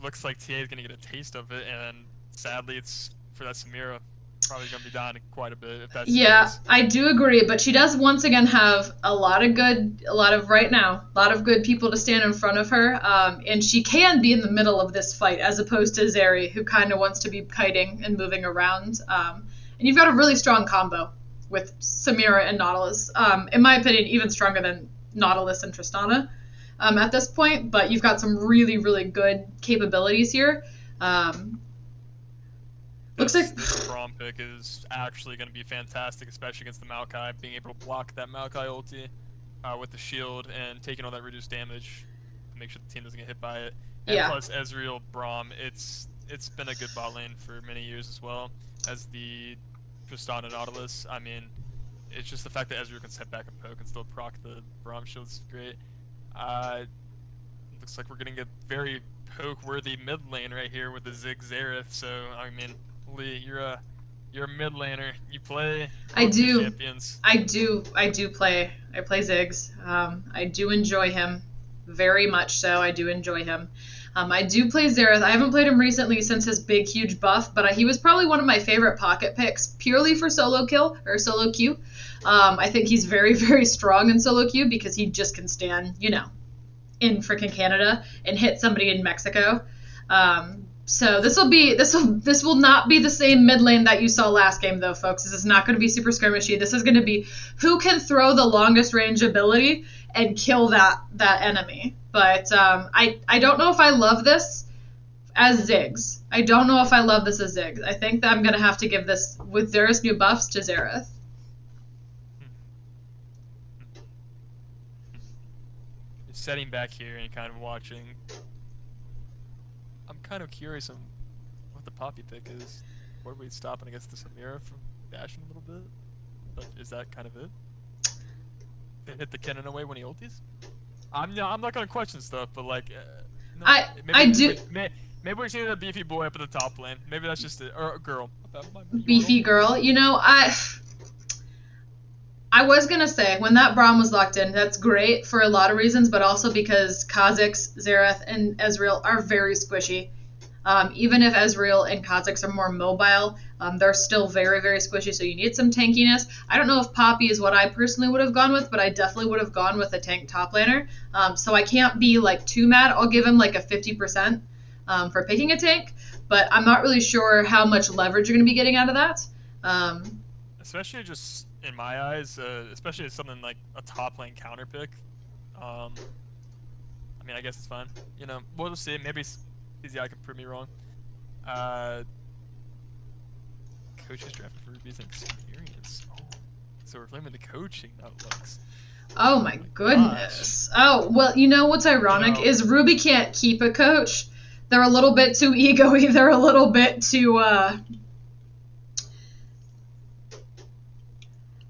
Looks like TA is gonna get a taste of it, and sadly, it's for that Samira probably gonna be down quite a bit. If that's the case. I do agree, but she does once again have a lot of good people to stand in front of her, and she can be in the middle of this fight as opposed to Zeri, who kind of wants to be kiting and moving around. And you've got a really strong combo with Samira and Nautilus. In my opinion, even stronger than Nautilus and Tristana. At this point, but you've got some really, really good capabilities here. Looks like this Braum pick is actually going to be fantastic, especially against the Maokai, being able to block that Maokai ulti with the shield and taking all that reduced damage to make sure the team doesn't get hit by it. And plus Ezreal, Braum, it's been a good bot lane for many years as well as the Tristana Nautilus. I mean, it's just the fact that Ezreal can step back and poke and still proc the Braum shield is great. Looks like we're getting a very poke-worthy mid lane right here with the Zig Xerath. So I mean, Lee, you're a mid laner. You play. I do. Champions. I do play. I play Ziggs. I do enjoy him very much. So I do enjoy him. I do play Xerath. I haven't played him recently since his big, huge buff, but he was probably one of my favorite pocket picks purely for solo kill or solo queue. I think he's very, very strong in solo queue because he just can stand, you know, in freaking Canada and hit somebody in Mexico. So this will not be the same mid lane that you saw last game though, folks. This is not going to be super skirmishy. This is going to be who can throw the longest range ability and kill that enemy. But I don't know if I love this as Ziggs. I don't know if I love this as Ziggs. I think that I'm going to have to give this, with Xerath's new buffs, to Xerath. Setting back here and kind of watching, I'm kind of curious on what the Poppy pick is. What are we stopping against the Samira from dashing a little bit? But is that kind of it? They hit the cannon away when he ultis? I'm not gonna question stuff, but like, no, maybe we're seeing a beefy boy up at the top lane. Maybe that's just it, or a girl. Beefy girl. You know, I was going to say, when that Braum was locked in, that's great for a lot of reasons, but also because Kha'Zix, Xerath, and Ezreal are very squishy. Even if Ezreal and Kha'Zix are more mobile, they're still very, very squishy, so you need some tankiness. I don't know if Poppy is what I personally would have gone with, but I definitely would have gone with a tank top laner. So I can't be like too mad. I'll give him like a 50% for picking a tank, but I'm not really sure how much leverage you're going to be getting out of that. Especially just in my eyes, especially as something like a top lane counter pick. I mean, I guess it's fine. You know, we'll just see. Maybe Easy, I can prove me wrong. Coaches drafted for Ruby's experience. Oh, so we're blaming the coaching, not looks. Oh my goodness. Oh, well, you know what's ironic You know- is Ruby can't keep a coach. They're a little bit too ego-y. They're a little bit too,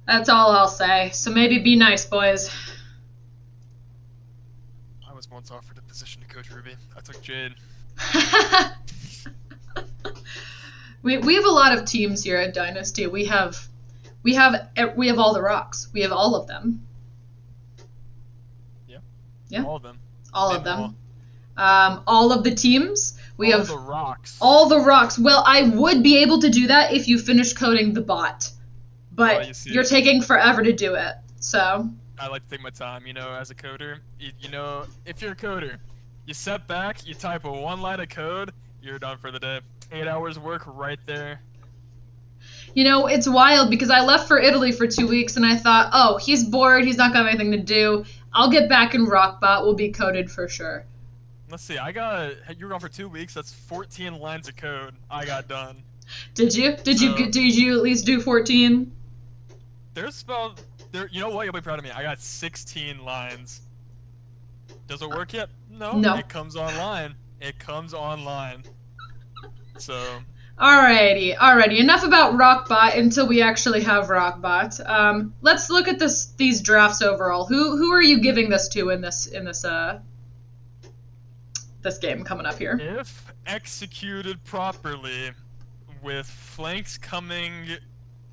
That's all I'll say. So maybe be nice, boys. I was once offered a position to coach Ruby. I took Jade. we have a lot of teams here at Dynasty. We have all the rocks. We have all of them. Yeah. All of them. All Name of them them. All of the teams. We all have the rocks. all the rocks. Well, I would be able to do that if you finish coding the bot, but you see. you're taking forever to do it. So I like to take my time, you know, as a coder. You know, if you're a coder, you step back, you type a one line of code, you're done for the day. 8 hours work right there. you know, it's wild because I left for Italy for 2 weeks and I thought, oh, he's bored, he's not got anything to do. I'll get back in Rockbot, we'll be coded for sure. Let's see, you were gone for 2 weeks, that's 14 lines of code I got done. Did you? Did you at least do 14? You know what, you'll be proud of me. I got 16 lines. Does it work yet? No. No. It comes online. It comes online. So. Alrighty. Enough about Rockbot until we actually have Rockbot. Let's look at these drafts overall. Who are you giving this to in this game coming up here? If executed properly, with flanks coming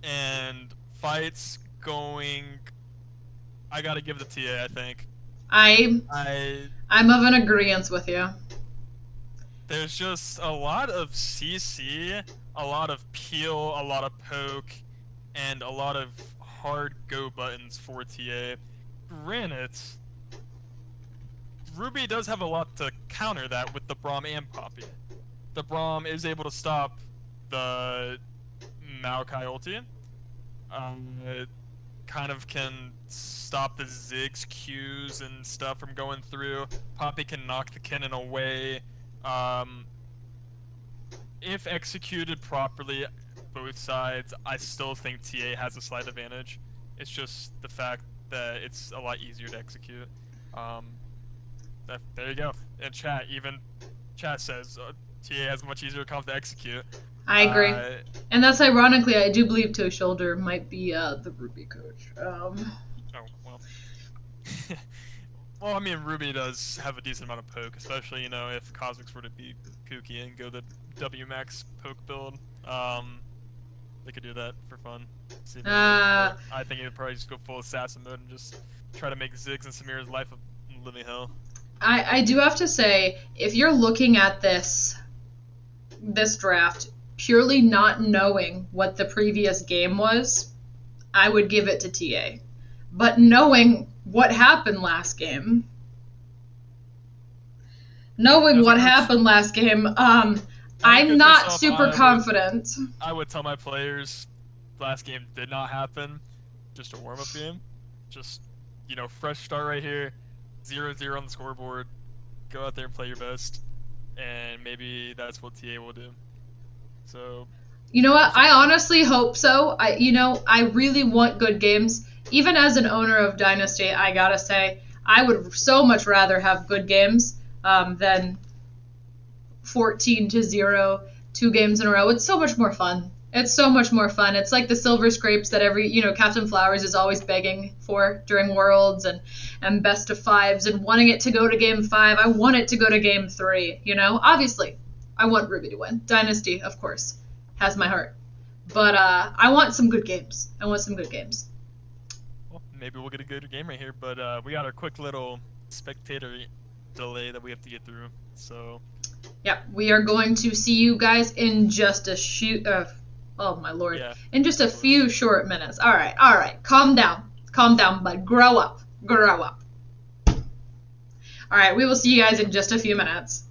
and fights going, I gotta give the TA, I think. I'm of an agreement with you. There's just a lot of CC, a lot of peel, a lot of poke, and a lot of hard go buttons for TA. Granted, Ruby does have a lot to counter that with the Braum and Poppy. The Braum is able to stop the Maokai ulti. It kind of can stop the Ziggs Qs and stuff from going through. Poppy can knock the cannon away. If executed properly, both sides, I still think TA has a slight advantage. It's just the fact that it's a lot easier to execute. There you go. And chat says TA has much easier comp to execute. I agree. And that's ironically, I do believe Toe Shoulder might be the Ruby coach. Oh, well. Well, I mean, Ruby does have a decent amount of poke, especially, you know, if Cosmics were to be kooky and go the WMAX poke build. They could do that for fun. See if it works, but I think it would probably just go full assassin mode and just try to make Ziggs and Samir's life a living hell. I do have to say, if you're looking at this draft purely not knowing what the previous game was, I would give it to TA. But knowing what happened last game, I'm not super confident. I would tell my players last game did not happen. Just a warm-up game. Just, you know, fresh start right here. 0-0 on the scoreboard. Go out there and play your best. And maybe that's what TA will do. So, you know what? I honestly hope so. I really want good games. Even as an owner of Dynasty, I gotta say, I would so much rather have good games than 14-0, 2 games in a row. It's so much more fun. It's like the silver scrapes that Captain Flowers is always begging for during Worlds and best of fives and wanting it to go to game 5. I want it to go to game 3, Obviously, I want Ruby to win. Dynasty, of course, has my heart. But I want some good games. Well, maybe we'll get a good game right here, but we got our quick little spectator delay that we have to get through. So, yeah, we are going to see you guys in just a oh my lord. Yeah, in just a few short minutes. All right. Calm down, bud. Grow up. All right, we will see you guys in just a few minutes.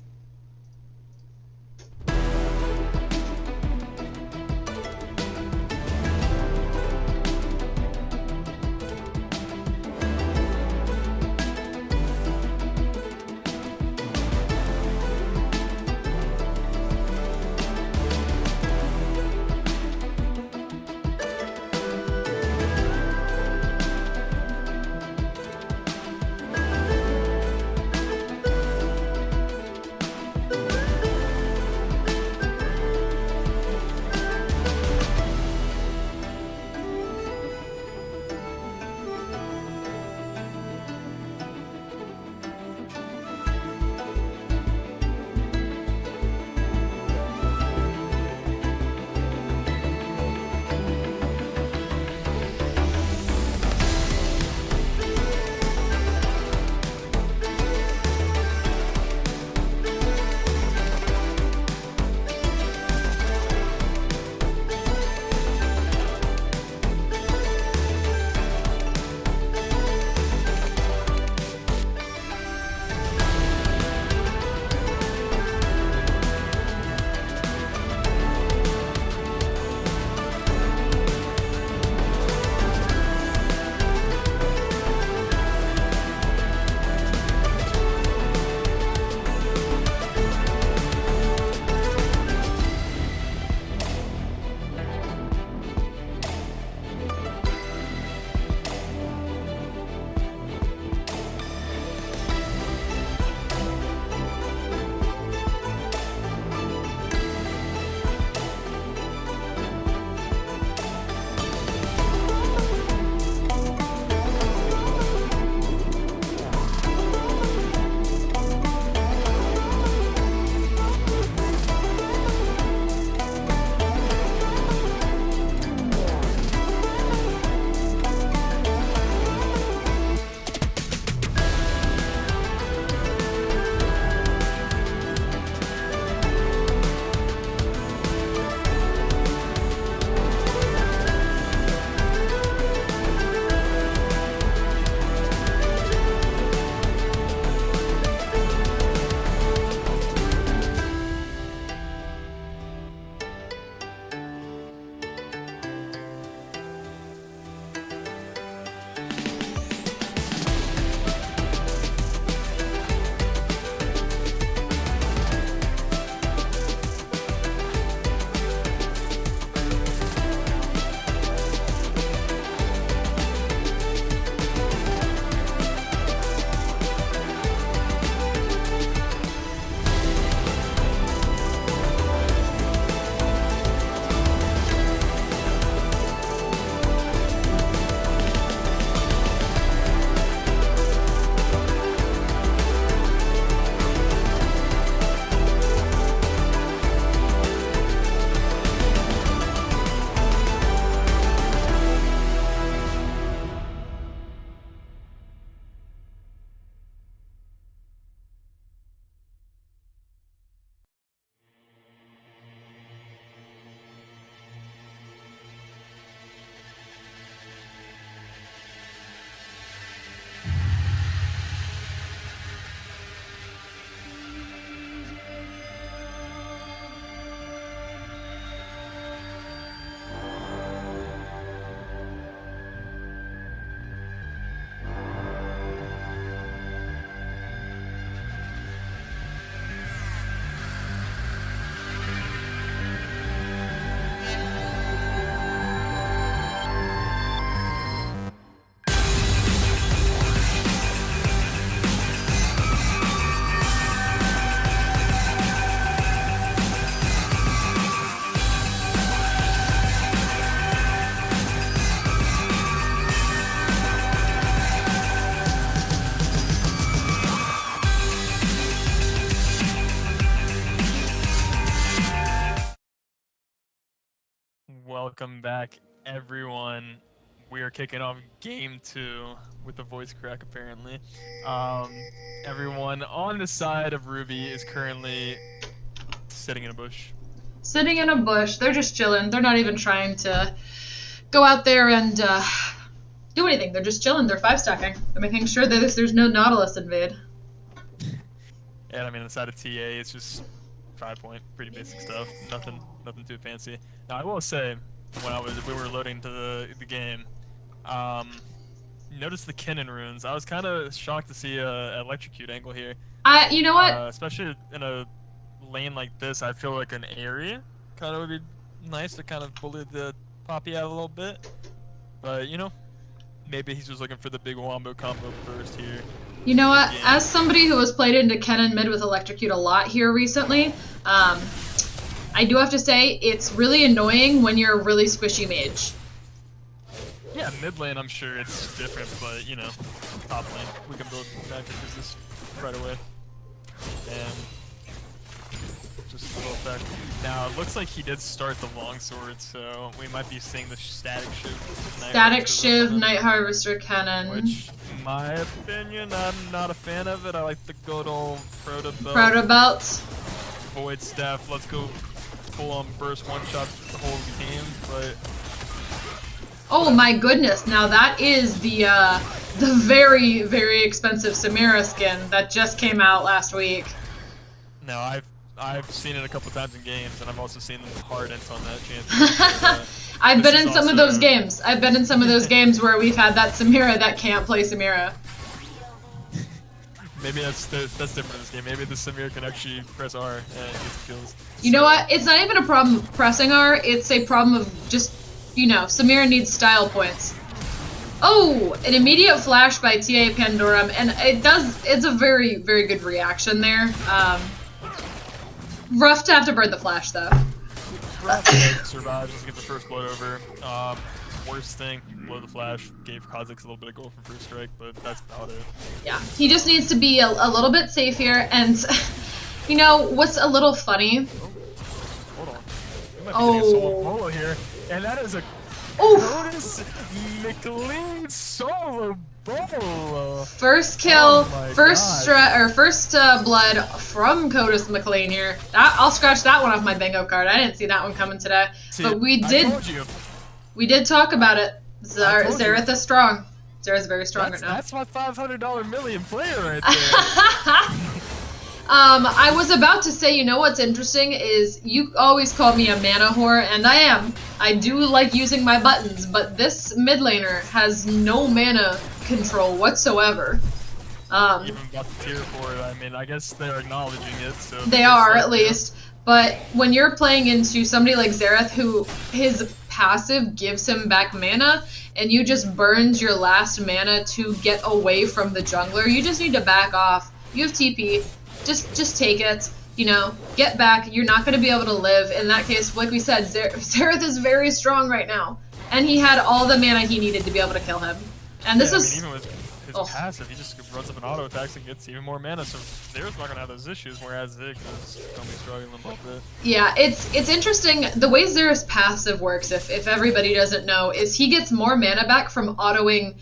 Welcome back, everyone. We are kicking off game 2 with the voice crack, apparently. Everyone on the side of Ruby is currently sitting in a bush. Sitting in a bush. They're just chilling. They're not even trying to go out there and do anything. They're just chilling. They're 5-stacking. They're making sure that there's no Nautilus invade. And I mean, on the side of TA, it's just 5-point, pretty basic stuff. Nothing too fancy. Now, I will say, when we were loading to the game, notice the Kinnan runes. I was kind of shocked to see a electrocute angle here. You know what? Especially in a lane like this, I feel like an area kind of would be nice to kind of bully the Poppy out a little bit. But you know, maybe he's just looking for the big wombo combo burst here. You know what? As somebody who has played into Kennen mid with electrocute a lot here recently, I do have to say it's really annoying when you're a really squishy mage. Yeah, mid lane I'm sure it's different, but you know, top lane we can build magic resist right away. And just a little effect. Now it looks like he did start the longsword, so we might be seeing the static shiv. Static shiv, Night Harvester Kennen. Which, in my opinion, I'm not a fan of it. I like the good old Proto Belt. Proto Belt. Void Staff, let's go full on burst one-shot the whole team, but... Oh my goodness, now that is the very, very expensive Samira skin that just came out last week. No, I've seen it a couple times in games, and I've also seen them hard ends on that champion. I've been in some of those games. I've been in some of those games where we've had that Samira that can't play Samira. Maybe that's different in this game. Maybe the Samir can actually press R and get kills. You know what? It's not even a problem of pressing R. It's a problem of just, you know, Samira needs style points. Oh, an immediate flash by TA Pandorum, and it's a very, very good reaction there. Rough to have to burn the flash, though. Rough survives, just get the first blood over. Worst thing, blow the flash. Gave Kha'Zix a little bit of gold from first strike, but that's about it. Yeah, he just needs to be a little bit safe here, and you know what's a little funny? Hold on. We might be getting a solo bolo here, and that is a Curtis McLean solo bolo. First kill, Oh first blood from Codus McLean here. I'll scratch that one off my bingo card. I didn't see that one coming today, but we did. I told you. We did talk about it. Xerath is strong. Xerath's very strong right now. That's my $500 million player right there. I was about to say, you know what's interesting is you always call me a mana whore, and I am. I do like using my buttons, but this mid laner has no mana control whatsoever. Even got the tier for it. I mean, I guess they're acknowledging it. So they are, at least. But when you're playing into somebody like Xerath, who his passive gives him back mana, and you just burned your last mana to get away from the jungler, you just need to back off. You have TP. Just take it, you know, get back. You're not going to be able to live. In that case, like we said, Xerath is very strong right now. And he had all the mana he needed to be able to kill him. And this is... I mean, even with his passive, he just runs up an auto attacks and gets even more mana, so Xerath's not going to have those issues, whereas Zig is going to be struggling a little bit. Yeah, it's interesting. The way Xerath's passive works, if everybody doesn't know, is he gets more mana back from autoing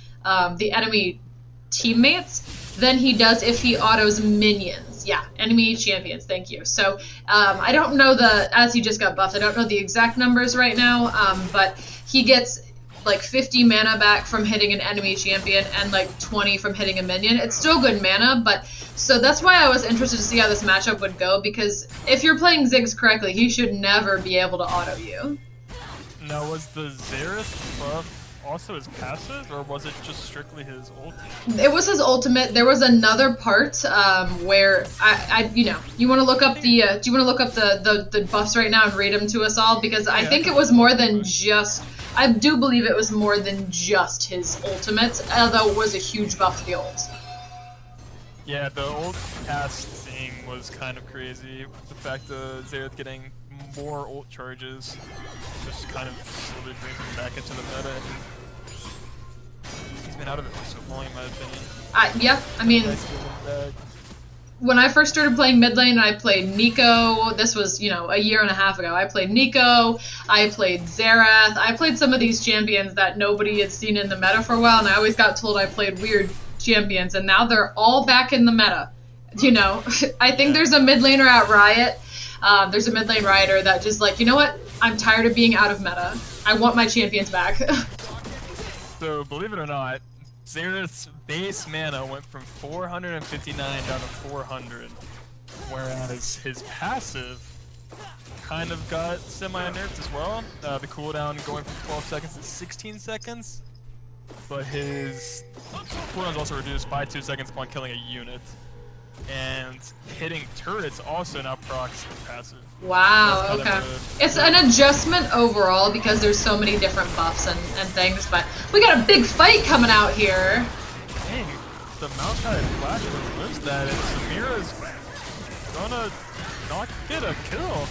the enemy teammates than he does if he autos minions. Yeah, enemy champions, thank you. So, I don't know as he just got buffed, I don't know the exact numbers right now, but he gets like 50 mana back from hitting an enemy champion and like 20 from hitting a minion. It's still good mana, but so that's why I was interested to see how this matchup would go, because if you're playing Ziggs correctly, he should never be able to auto you. Now, was the Xerath buff also his passive, or was it just strictly his ultimate? It was his ultimate. There was another part where you know, you want to look up the do you want to look up the buffs right now and read them to us all, because I think it was more than just. I do believe it was more than just his ultimate, although it was a huge buff to the ult. Yeah, the ult cast thing was kind of crazy. The fact of Xerath getting more ult charges just kind of slowly brings him back into the meta. He's been out of it for so long, in my opinion. Yeah, I mean, Nice to get him back. when I first started playing mid lane, I played Nico. This was, you know, a year and a half ago. I played Nico. I played Xerath. I played some of these champions that nobody had seen in the meta for a while, and I always got told I played weird champions, and now they're all back in the meta. You know, I think there's a mid laner at Riot. There's a mid lane Rioter that just like, you know what? I'm tired of being out of meta. I want my champions back. So, believe it or not, Xerath's base mana went from 459 down to 400, whereas his passive kind of got semi-nerfed as well. The cooldown going from 12 seconds to 16 seconds, but his cooldown is also reduced by 2 seconds upon killing a unit. And hitting turrets also now procs his passive. Wow, That's kind okay. of It's an adjustment overall because there's so many different buffs and things, but we got a big fight coming out here. Dang, the Maokai flash removes that, and Samira's gonna not get a kill.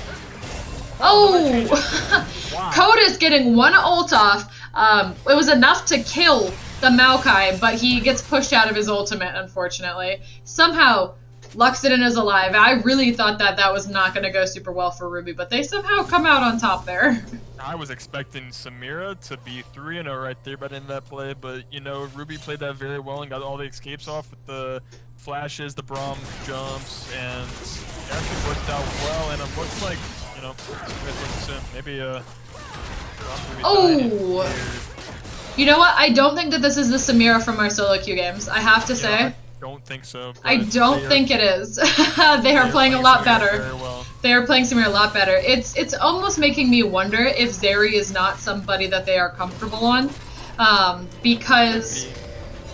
Oh! Wow. Coda's getting one ult off. It was enough to kill the Maokai, but he gets pushed out of his ultimate, unfortunately. Somehow, Luxodon is alive. I really thought that that was not going to go super well for Ruby, but they somehow come out on top there. I was expecting Samira to be 3-0 right there by the end of that play, but, you know, Ruby played that very well and got all the escapes off with the flashes, the Braum jumps, and it actually worked out well, and it looks like, you know, maybe Oh! You know what? I don't think that this is the Samira from our solo queue games. I have to say. I don't think so. I don't think it is. They are playing a lot better. Very well. They are playing Samira a lot better. It's almost making me wonder if Zeri is not somebody that they are comfortable on, because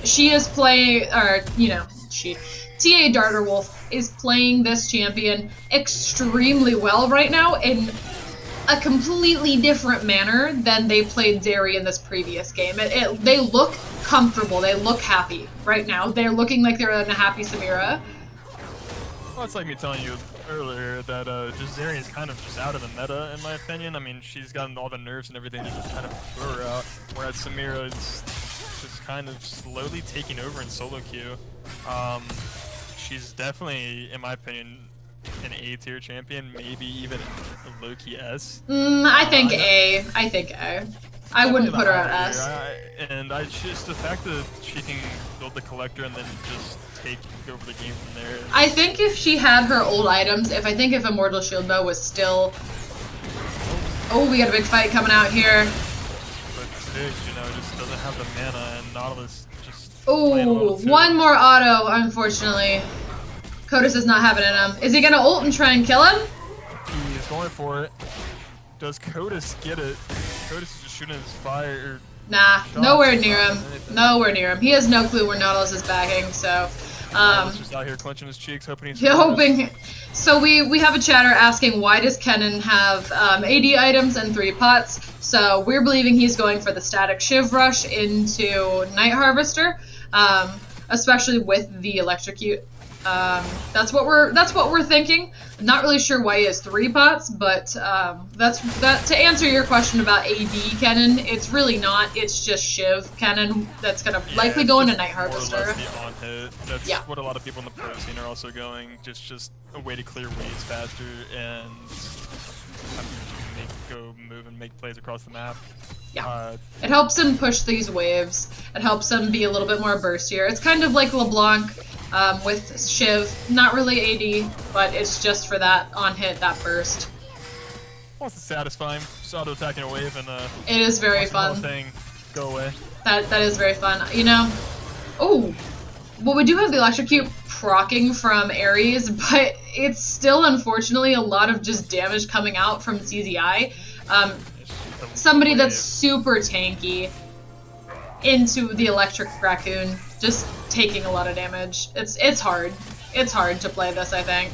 she is playing, or you know, TA Darterwolf is playing this champion extremely well right now in a completely different manner than they played Zeri in this previous game. They look comfortable. They look happy right now. They're looking like they're in a happy Samira. Well, it's like me telling you earlier that just Zeri is kind of just out of the meta, in my opinion. I mean, she's gotten all the nerfs and everything to just kind of throw her out, whereas Samira is just kind of slowly taking over in solo queue. She's definitely, in my opinion, an A-tier champion, maybe even a low-key S. I think A. I think A. I wouldn't put her at S. And just the fact that she can build the collector and then just take over the game from there. I think if she had her old items, if Immortal Shield Bow was still... Oh, we got a big fight coming out here. But Styx, you know, just doesn't have the mana, and Nautilus just... Oh, one more auto, unfortunately. Kodos does not have it in him. Is he gonna ult and try and kill him? He is going for it. Does Kodos get it? Kodos is just shooting his fire. Nah, Shots, nowhere near him. anything. Nowhere near him. He has no clue where Nautilus is backing, so... Nautilus just out here clenching his cheeks, hoping he's... Yeah, hoping. So we have a chatter asking why does Kennen have AD items and 3 pots? So we're believing he's going for the static Shiv rush into Night Harvester, especially with the electrocute. That's what we're thinking. I'm not really sure why he has 3 pots, but to answer your question about AD Kennen, it's really not. It's just Shiv Kennen that's gonna likely go into Night Harvester. The on hit. That's what a lot of people in the pro scene are also going. Just a way to clear waves faster and go move and make plays across the map. Yeah. It helps him push these waves. It helps him be a little bit more burstier. It's kind of like LeBlanc with Shiv. Not really AD, but it's just for that on hit, that burst. Well, it's satisfying. Just auto attacking a wave and it is very watch the whole fun. thing go away. That is very fun. You know, oh, well, we do have the electrocute proccing from Ares, but it's still unfortunately a lot of just damage coming out from CZI. Somebody that's super tanky into the electric raccoon, just taking a lot of damage. It's hard. It's hard to play this, I think.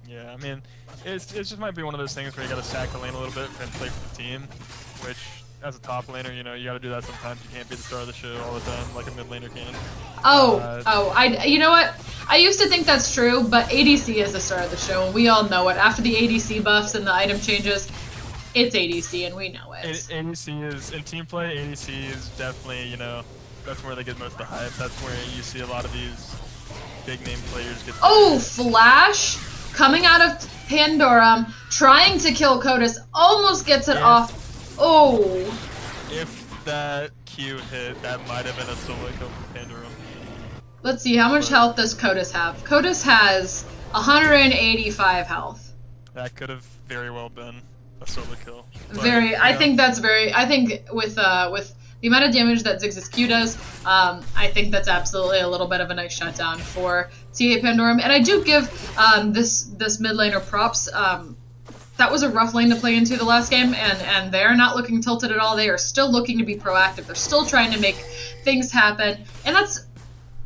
Yeah, I mean, it just might be one of those things where you gotta stack the lane a little bit and play for the team, which, as a top laner, you know, you gotta do that sometimes. You can't be the star of the show all the time like a mid laner can. You know what? I used to think that's true, but ADC is the star of the show, and we all know it. After the ADC buffs and the item changes, it's ADC, and we know it. ADC is, in team play, ADC is definitely, you know, that's where they get most of the hype. That's where you see a lot of these big name players get. Oh, Flash coming out of Pandorum, trying to kill Kotus, almost gets it off. Oh. If that Q hit, that might have been a solo kill from Pandorum. Let's see, how much health does Kotus have? Kotus has 185 health. That could have very well been a solo kill. But, I think that's very. I think with the amount of damage that Ziggs's Q does, I think that's absolutely a little bit of a nice shutdown for TA Pandorum. And I do give this mid laner props. That was a rough lane to play into the last game, and they're not looking tilted at all. They are still looking to be proactive. They're still trying to make things happen, and that's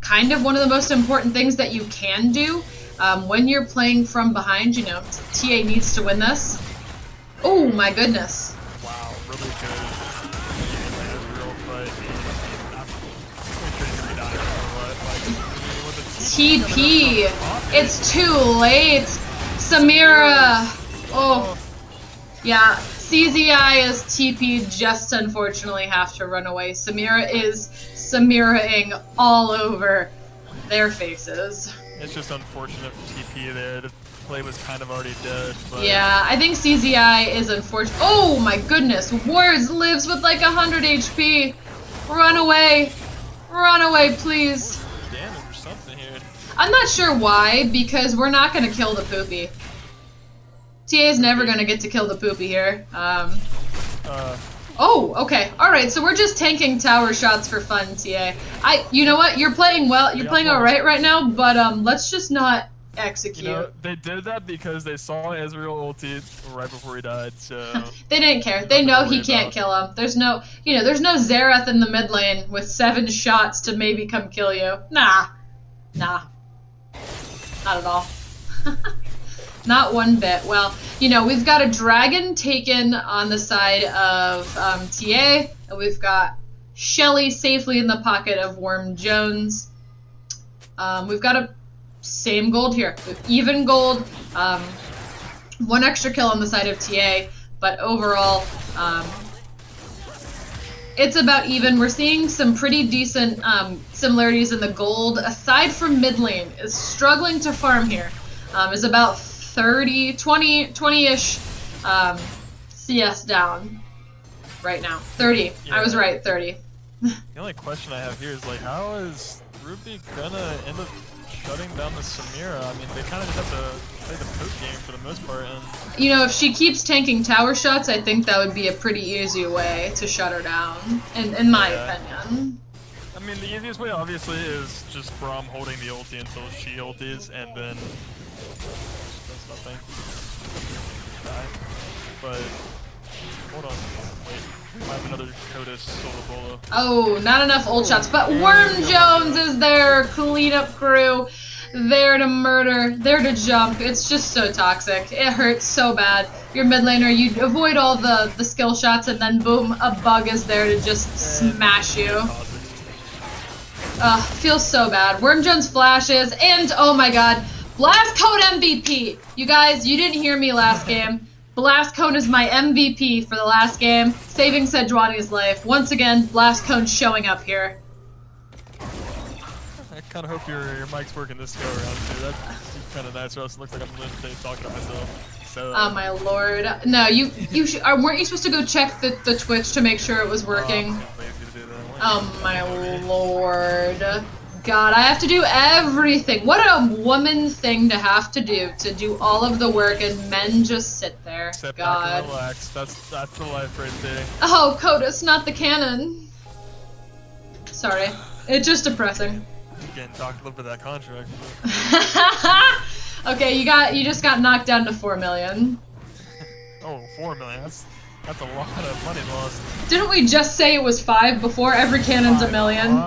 kind of one of the most important things that you can do when you're playing from behind. You know, TA needs to win this. Oh my goodness. Wow, really good. TP. It's too late. Samira. Oh. Yeah. CZI is TP just unfortunately have to run away. Samira is Samira-ing all over their faces. It's just unfortunate for TP there. The play was kind of already dead. But... Yeah, I think CZI is unfortunate. Oh my goodness. Wards lives with like 100 HP. Run away. Run away, please. Damage or something here. I'm not sure why, because we're not going to kill the Poopy. TA is never going to get to kill the Poopy here. Oh, okay. Alright, so we're just tanking tower shots for fun, TA. You know what? You're playing well. You're playing alright right now, but let's just not execute. You know, they did that because they saw Ezreal ulti right before he died, so... They didn't care. They know he can't kill him. There's no, there's no Xerath in the mid lane with 7 shots to maybe come kill you. Nah. Nah. Not at all. Not one bit. Well, we've got a dragon taken on the side of TA, and we've got Shelly safely in the pocket of Worm Jones. We've got a same gold here. Even gold. 1 extra kill on the side of TA, but overall, it's about even. We're seeing some pretty decent similarities in the gold. Aside from mid lane, is struggling to farm here. Is about 20-ish CS down right now. 30. Yeah. I was right, 30. The only question I have here is, like, how is Ruby gonna end up shutting down the Samira? I mean, they kind of just have to play the poke game for the most part. And if she keeps tanking tower shots, I think that would be a pretty easy way to shut her down, in my opinion. I mean, the easiest way, obviously, is just Braum holding the ulti until she ultis, and then does nothing. But, hold on. Wait. I have another Kotus solo bolo. Oh, not enough ult shots, but Worm Jones is their cleanup crew. There to murder, there to jump. It's just so toxic. It hurts so bad. Your mid laner, you avoid all the skill shots, and then boom, a bug is there to just smash you. Feels so bad. Worm Jones flashes, and oh my god, Blast Cone MVP! You guys, you didn't hear me last game. Blast Cone is my MVP for the last game, saving Sejuani's life. Once again, Blast Cone showing up here. I kind of hope your mic's working this go around too. That's kind of nice, or else it looks like I'm literally talking to myself. So, oh my lord. No, weren't you supposed to go check the Twitch to make sure it was working? I'm lazy to do that. Oh my lord. God, I have to do everything. What a woman thing to have to do all of the work, and men just sit there. Sit God. back and relax. That's the life right there. Oh, Kotus, not the cannon. Sorry. It's just depressing. Again, talk a little bit of that contract. Okay, you just got knocked down to 4 million. Oh, 4 million. That's a lot of money lost. Didn't we just say it was 5 before? Every cannon's a million.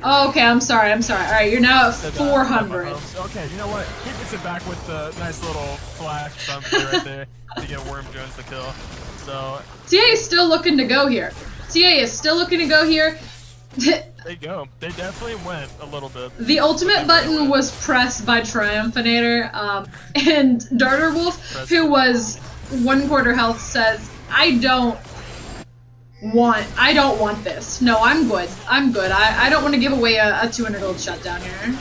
Oh, okay, I'm sorry. Alright, you're now at 400. Okay, you know what? He gets it back with the nice little flash something right there to get Worm Jones to kill. So TA is still looking to go here. TA is still looking to go here. They go. They definitely went a little bit. The ultimate button was pressed by Triumphinator, and Darterwolf, who was 1/4 health, says, I don't want this. No, I'm good. I don't want to give away a 200 gold shutdown here.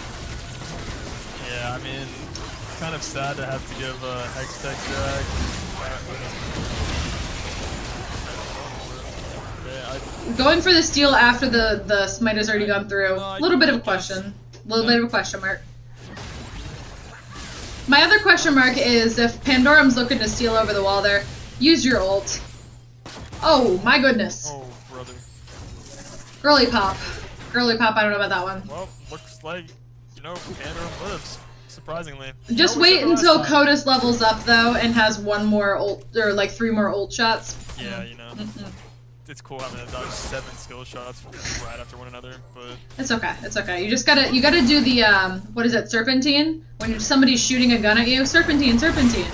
mean, it's kind of sad to have to give Hex Tech drag. Going for the steal after the smite has already gone through. No, A little bit of a I guess- question. A little bit of a question mark. My other question mark is if Pandorum's looking to steal over the wall there, use your ult. Oh my goodness. Oh, brother. Girly pop. Girly pop, I don't know about that one. Well, looks like, you know, Pandora lives, surprisingly. Just You know, we wait said the last until time. Codus levels up though and has one more ult, or like 3 more ult shots. Yeah, you know. It's cool having to dodge 7 skill shots right after one another, but It's okay. It's okay. You just gotta do the what is it, serpentine? When somebody's shooting a gun at you, serpentine, serpentine.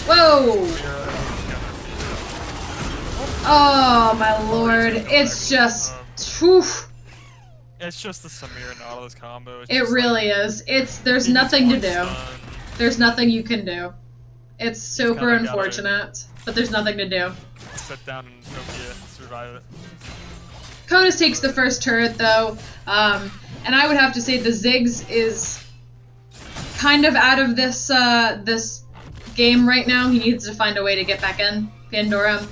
Whoa! Oh my lord! It's just, whew, it's just the Samir and Nautilus combo. It's it just really like, is. There's he nothing to gets do. one stun. There's nothing you can do. It's super kinda gotta- unfortunate, but there's nothing to do. Sit down and hope you survive it. Codus takes the first turret though, and I would have to say the Ziggs is kind of out of this this game right now. He needs to find a way to get back in. Pandora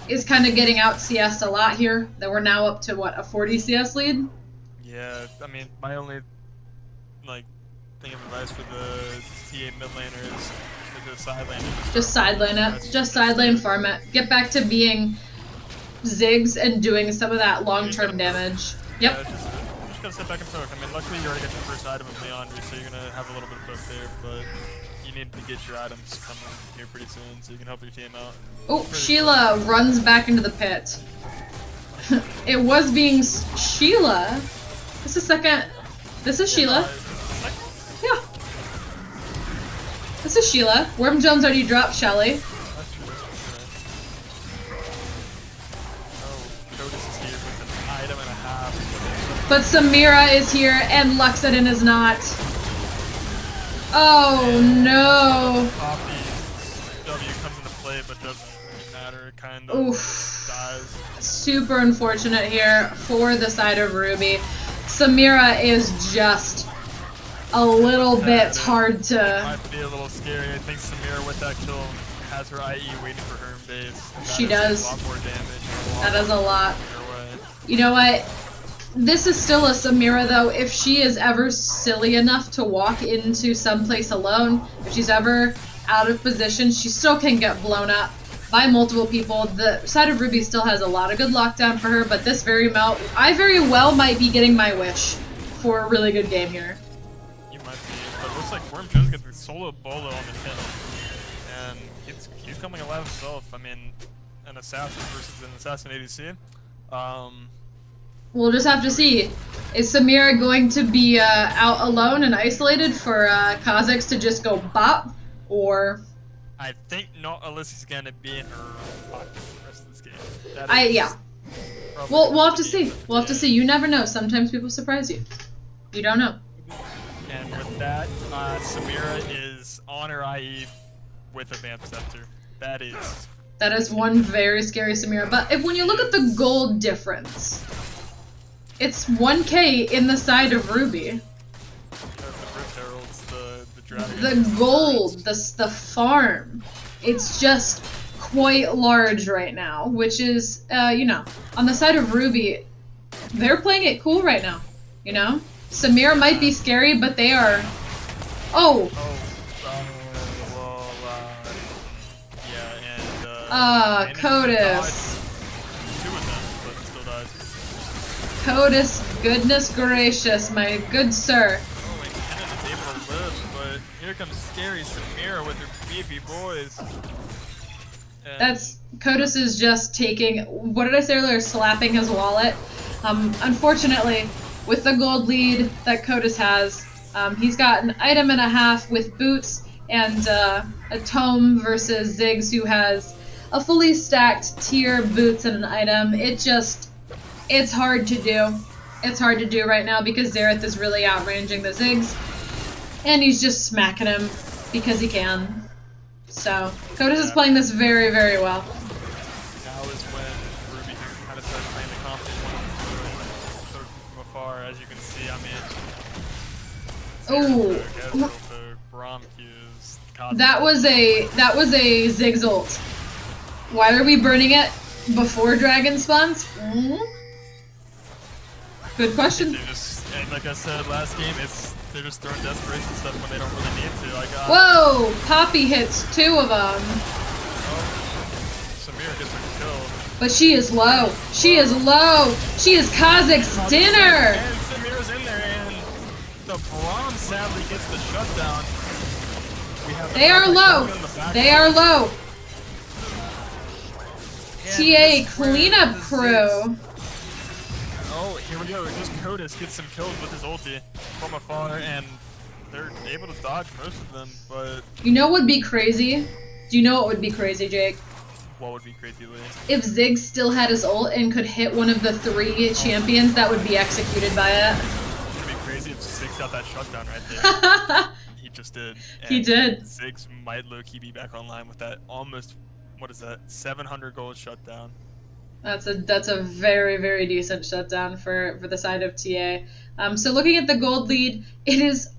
is kind of getting out CS a lot here. That we're now up to what, a 40 CS lead? Yeah, I mean, my only like thing of advice for the TA mid laner is to the side lane. Just side lane it. Just side lane farm it. Get back to being Ziggs and doing some of that long-term damage. Yeah, Yep. just gotta sit back and poke. I mean, luckily you already got your first item of Leandry, so you're gonna have a little bit of poke there, but you need to get your items coming here pretty soon so you can help your team out. Oh, Sheila runs back into the pit. It was being Sheila. This is second. This is Sheila. Yeah. This is Sheila. Worm Jones already dropped Shelly. That's true. Oh, Codus is here with an item and a half. But Samira is here and Luxodon is not. Oh no. Poppy W comes into play, but doesn't really matter. It kind of Oof. dies. Super unfortunate here for the side of Ruby. Samira is just a little bit hard to. Might be a little scary. I think Samira with that kill has her IE waiting for her in base. And She that is does. a lot more damage. That is a lot. Her way. You know what? This is still a Samira though. If she is ever silly enough to walk into someplace alone, if she's ever out of position, she still can get blown up by multiple people. The side of Ruby still has a lot of good lockdown for her, but this I very well might be getting my wish for a really good game here. You might be, but it looks like Worm Jones gets the solo bolo on the kill. And he's coming alive himself. I mean, an assassin versus an assassin ADC. We'll just have to see. Is Samira going to be out alone and isolated for Kha'Zix to just go bop? Or... I think not unless he's gonna be in her pocket for the rest of this game. That is yeah. probably We'll gonna have to be see. the We'll have to game. see. You never know. Sometimes people surprise you. You don't know. And with that, Samira is on her IE with a Vamp Scepter. That is one very scary Samira. But when you look at the gold difference, it's 1k in the side of Ruby. the Rift Heralds, the dragon. The gold, the farm, it's just quite large right now, which is, you know, on the side of Ruby, they're playing it cool right now, you know? Samira might be scary, but they are... Oh! Yeah, and, Andy Codus. died. 2 of them, but still dies. Codus, goodness gracious, my good sir. Oh, and Kennen is able to live, but here comes scary Samira with her beefy boys. And That's Codus is just taking, what did I say earlier, slapping his wallet. Unfortunately, with the gold lead that Codus has, he's got an item and a half with boots and a tome versus Ziggs, who has a fully stacked tier, boots, and an item. It's hard to do. It's hard to do right now because Xerath is really outranging the Ziggs, and he's just smacking him because he can. So, Codus is playing this very, very well. now is when Ruby can kind of start playing the confident one from afar, as you can see. I mean, Ooh. Braum Q's, Cosmic That was a Ziggs ult. Why are we burning it before Dragon spawns? Good question. They just, and like I said last game, they're just throwing desperation stuff when they don't really need to. Like, Whoa! Poppy hits 2 of them. Samira gets her kill. But she is low. She is low. She is Kazakh's dinner. And Samira's in there, and the Braum sadly gets the shutdown. We have the They are Braum low. going in the back They line. are low. And TA this cleanup is crew. Oh, here we go. Just Codus gets some kills with his ulti from afar, and they're able to dodge most of them, but You know what would be crazy? Do you know what would be crazy, Jake? what would be crazy, Lee? If Ziggs still had his ult and could hit one of the 3 champions that would be executed by it. It would be crazy if Ziggs got that shutdown right there. He just did. He And did. Ziggs might low-key be back online with that almost, what is that, 700 gold shutdown. That's a very, very decent shutdown for the side of TA. So looking at the gold lead, it is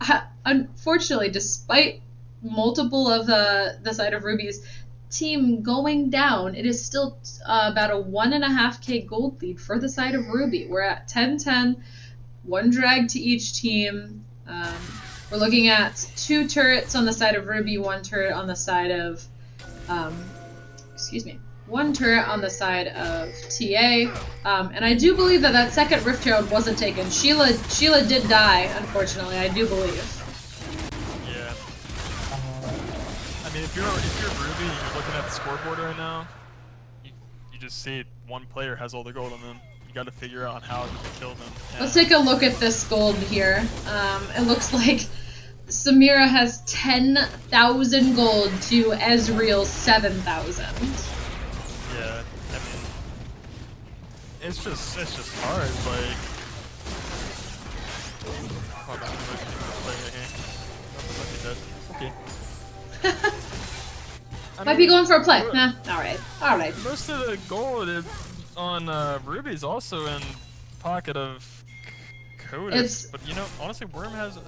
unfortunately, despite multiple of the side of Ruby's team going down, it is still about a 1.5k gold lead for the side of Ruby. We're at 10-10, 1 drag to each team. We're looking at 2 turrets on the side of Ruby, 1 turret on the side of, 1 turret on the side of TA, and I do believe that second Rift Herald wasn't taken. Sheila did die, unfortunately, I do believe. Yeah. I mean, if you're Ruby and you're looking at the scoreboard right now, you just see one player has all the gold on them. You got to figure out how to kill them. Let's take a look at this gold here. It looks like Samira has 10,000 gold to Ezreal's 7,000. Yeah, I mean, it's just hard. Like, hold on, okay. Might be going for a play. Nah, all right. Most of the gold on Ruby's also in pocket of Codus, but you know, honestly, Worm has a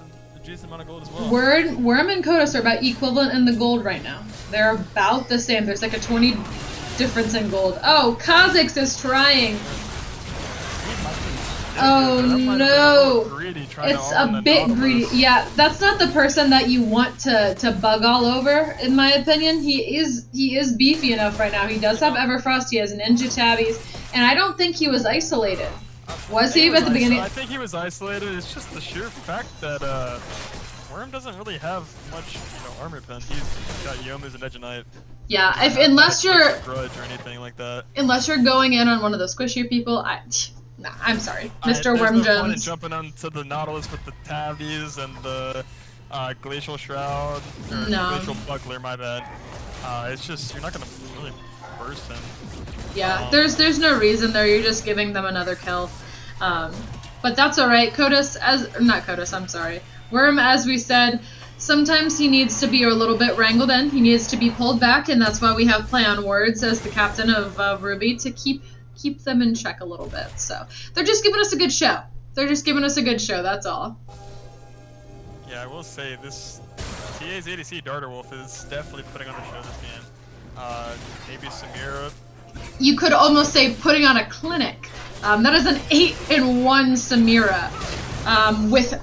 decent amount of gold as well. Worm and Codus are about equivalent in the gold right now. They're about the same. There's like a 20 difference in gold. Oh, Kazakh's is trying. Oh no! It's a bit greedy. Yeah, that's not the person that you want to bug all over, in my opinion. He is beefy enough right now. He does have Everfrost. He has Ninja Tabbies, and I don't think he was isolated. Was he at the beginning? I think he was isolated. It's just the sheer fact that Worm doesn't really have much, armor pen. He's got Youmu's and Edgenite. Yeah, unless you're grudge or anything like that. Unless you're going in on one of those squishier people, I'm sorry, Mr. Worm There's no point in Jones. jumping onto the Nautilus with the Tabbies and the Glacial Shroud. Or No. Glacial Buckler, my bad. It's just, you're not going to really burst him. Yeah, there's no reason there. You're just giving them another kill. But that's alright. Worm, as we said, sometimes he needs to be a little bit wrangled in. He needs to be pulled back, and that's why we have Play on Words as the captain of Ruby to keep them in check a little bit. So they're just giving us a good show. That's all. Yeah, I will say this TA's ADC Darterwolf is definitely putting on a show this game. Maybe Samira. You could almost say putting on a clinic. That is an 8-in-1 Samira. With,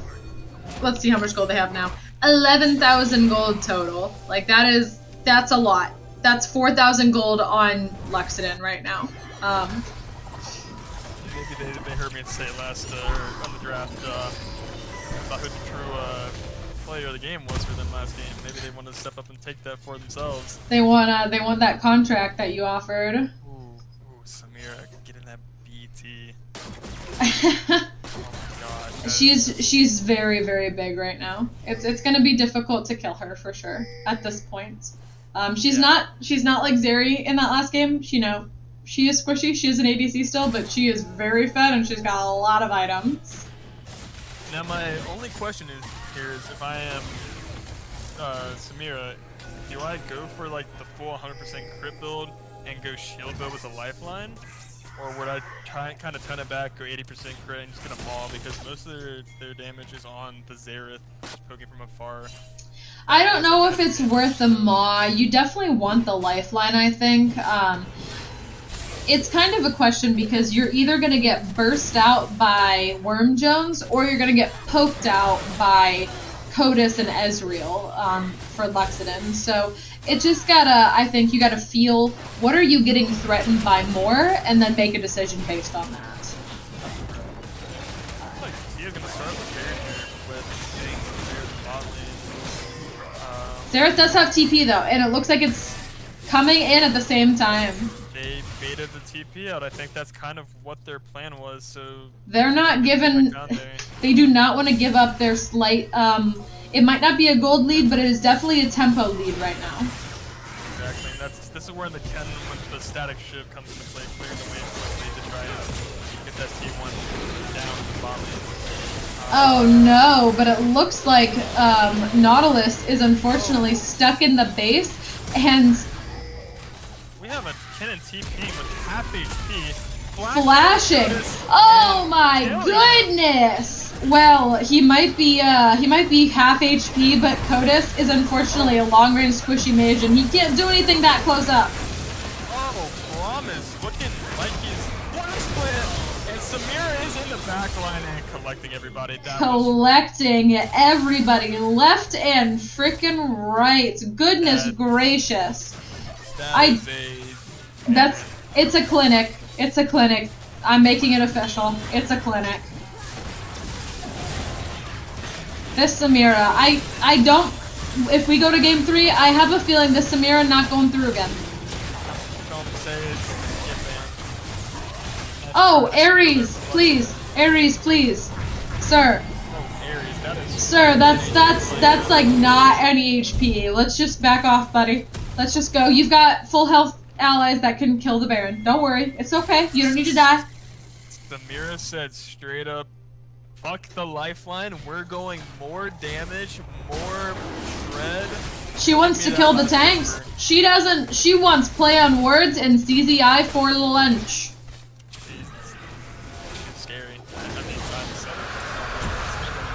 let's see how much gold they have now. 11,000 gold total. Like that's a lot. That's 4,000 gold on Luxodon right now. Maybe they heard me say last on the draft about who the true player of the game was for them last game. Maybe they want to step up and take that for themselves. They want that contract that you offered. Ooh, Samira, get in that BT. Oh my god. She's very, very big right now. It's gonna be difficult to kill her for sure at this point. She's not like Zeri in that last game. She is squishy. She is an ADC still, but she is very fed and she's got a lot of items. Now my only question here is if I am Samira, do I go for like the full 100% crit build and go shield build with a lifeline? or would I kind of turn it back, go 80% crit, and just get a maul, because most of their damage is on the Xerath, just poking from afar. I don't know if it's worth the maw. You definitely want the lifeline, I think. It's kind of a question because you're either going to get burst out by Worm Jones or you're going to get poked out by Codis and Ezreal for Luxodon. So it just gotta, I think you gotta feel what are you getting threatened by more and then make a decision based on that. Looks like Tia's going to start with Baron here with Zing, Xerath does have TP though, and it looks like it's coming in at the same time. They baited the TP out. I think that's kind of what their plan was, so... They're not given... They do not want to give up their slight... it might not be a gold lead, but it is definitely a tempo lead right now. Exactly, and this is where the Ken with the static shift comes into play, clearing the way quickly to try to get that T1 down to the bot lane. Oh no, but it looks like Nautilus is unfortunately stuck in the base, and... We have a Ken and TP with half HP. Flashing! Oh my goodness! Well, he might be half HP, but Codis is unfortunately a long-range squishy mage, and he can't do anything that close up. Oh, Braum is looking like he's blast split, and Samira is in the back line and collecting everybody. Collecting everybody left and frickin' right. Goodness gracious. It's a clinic. It's a clinic. I'm making it official. It's a clinic. This Samira, I don't, if we go to game 3, I have a feeling this Samira not going through again. Oh, Ares, please. Ares, please. Sir. Sir, that's like not any HP. Let's just back off, buddy. Let's just go. You've got full health allies that can kill the Baron. Don't worry. It's okay. You don't need to die. Samira said straight up, fuck the lifeline. We're going more damage, more shred. She wants to kill the tanks. She doesn't. She wants play on words and CZI for lunch. She's scary.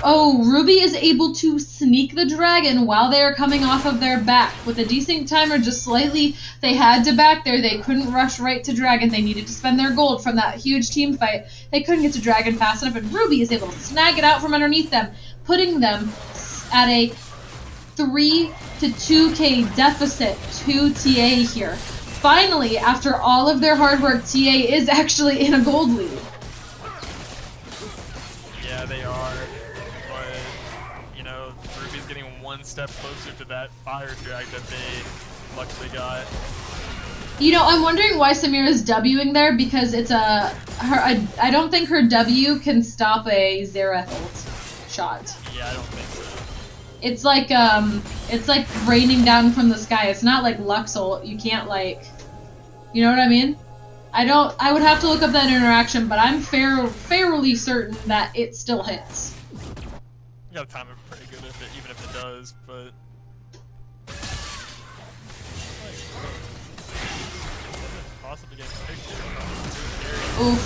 Oh, Ruby is able to sneak the dragon while they are coming off of their back. With a decent timer just slightly, they had to back there. They couldn't rush right to dragon. They needed to spend their gold from that huge team fight. They couldn't get to dragon fast enough, and Ruby is able to snag it out from underneath them, putting them at a 3 to 2k deficit to TA here. Finally, after all of their hard work, TA is actually in a gold lead. Yeah, they are. Ruby's getting one step closer to that fire drag that they luckily got. You know, I'm wondering why Samira's W'ing there, because it's I don't think her W can stop a Xerath ult shot. Yeah, I don't think so. It's like raining down from the sky. It's not like Lux ult. You can't like, you know what I mean? I would have to look up that interaction, but I'm fairly certain that it still hits. You gotta time it pretty good even if it does, but... Possibly getting Oof.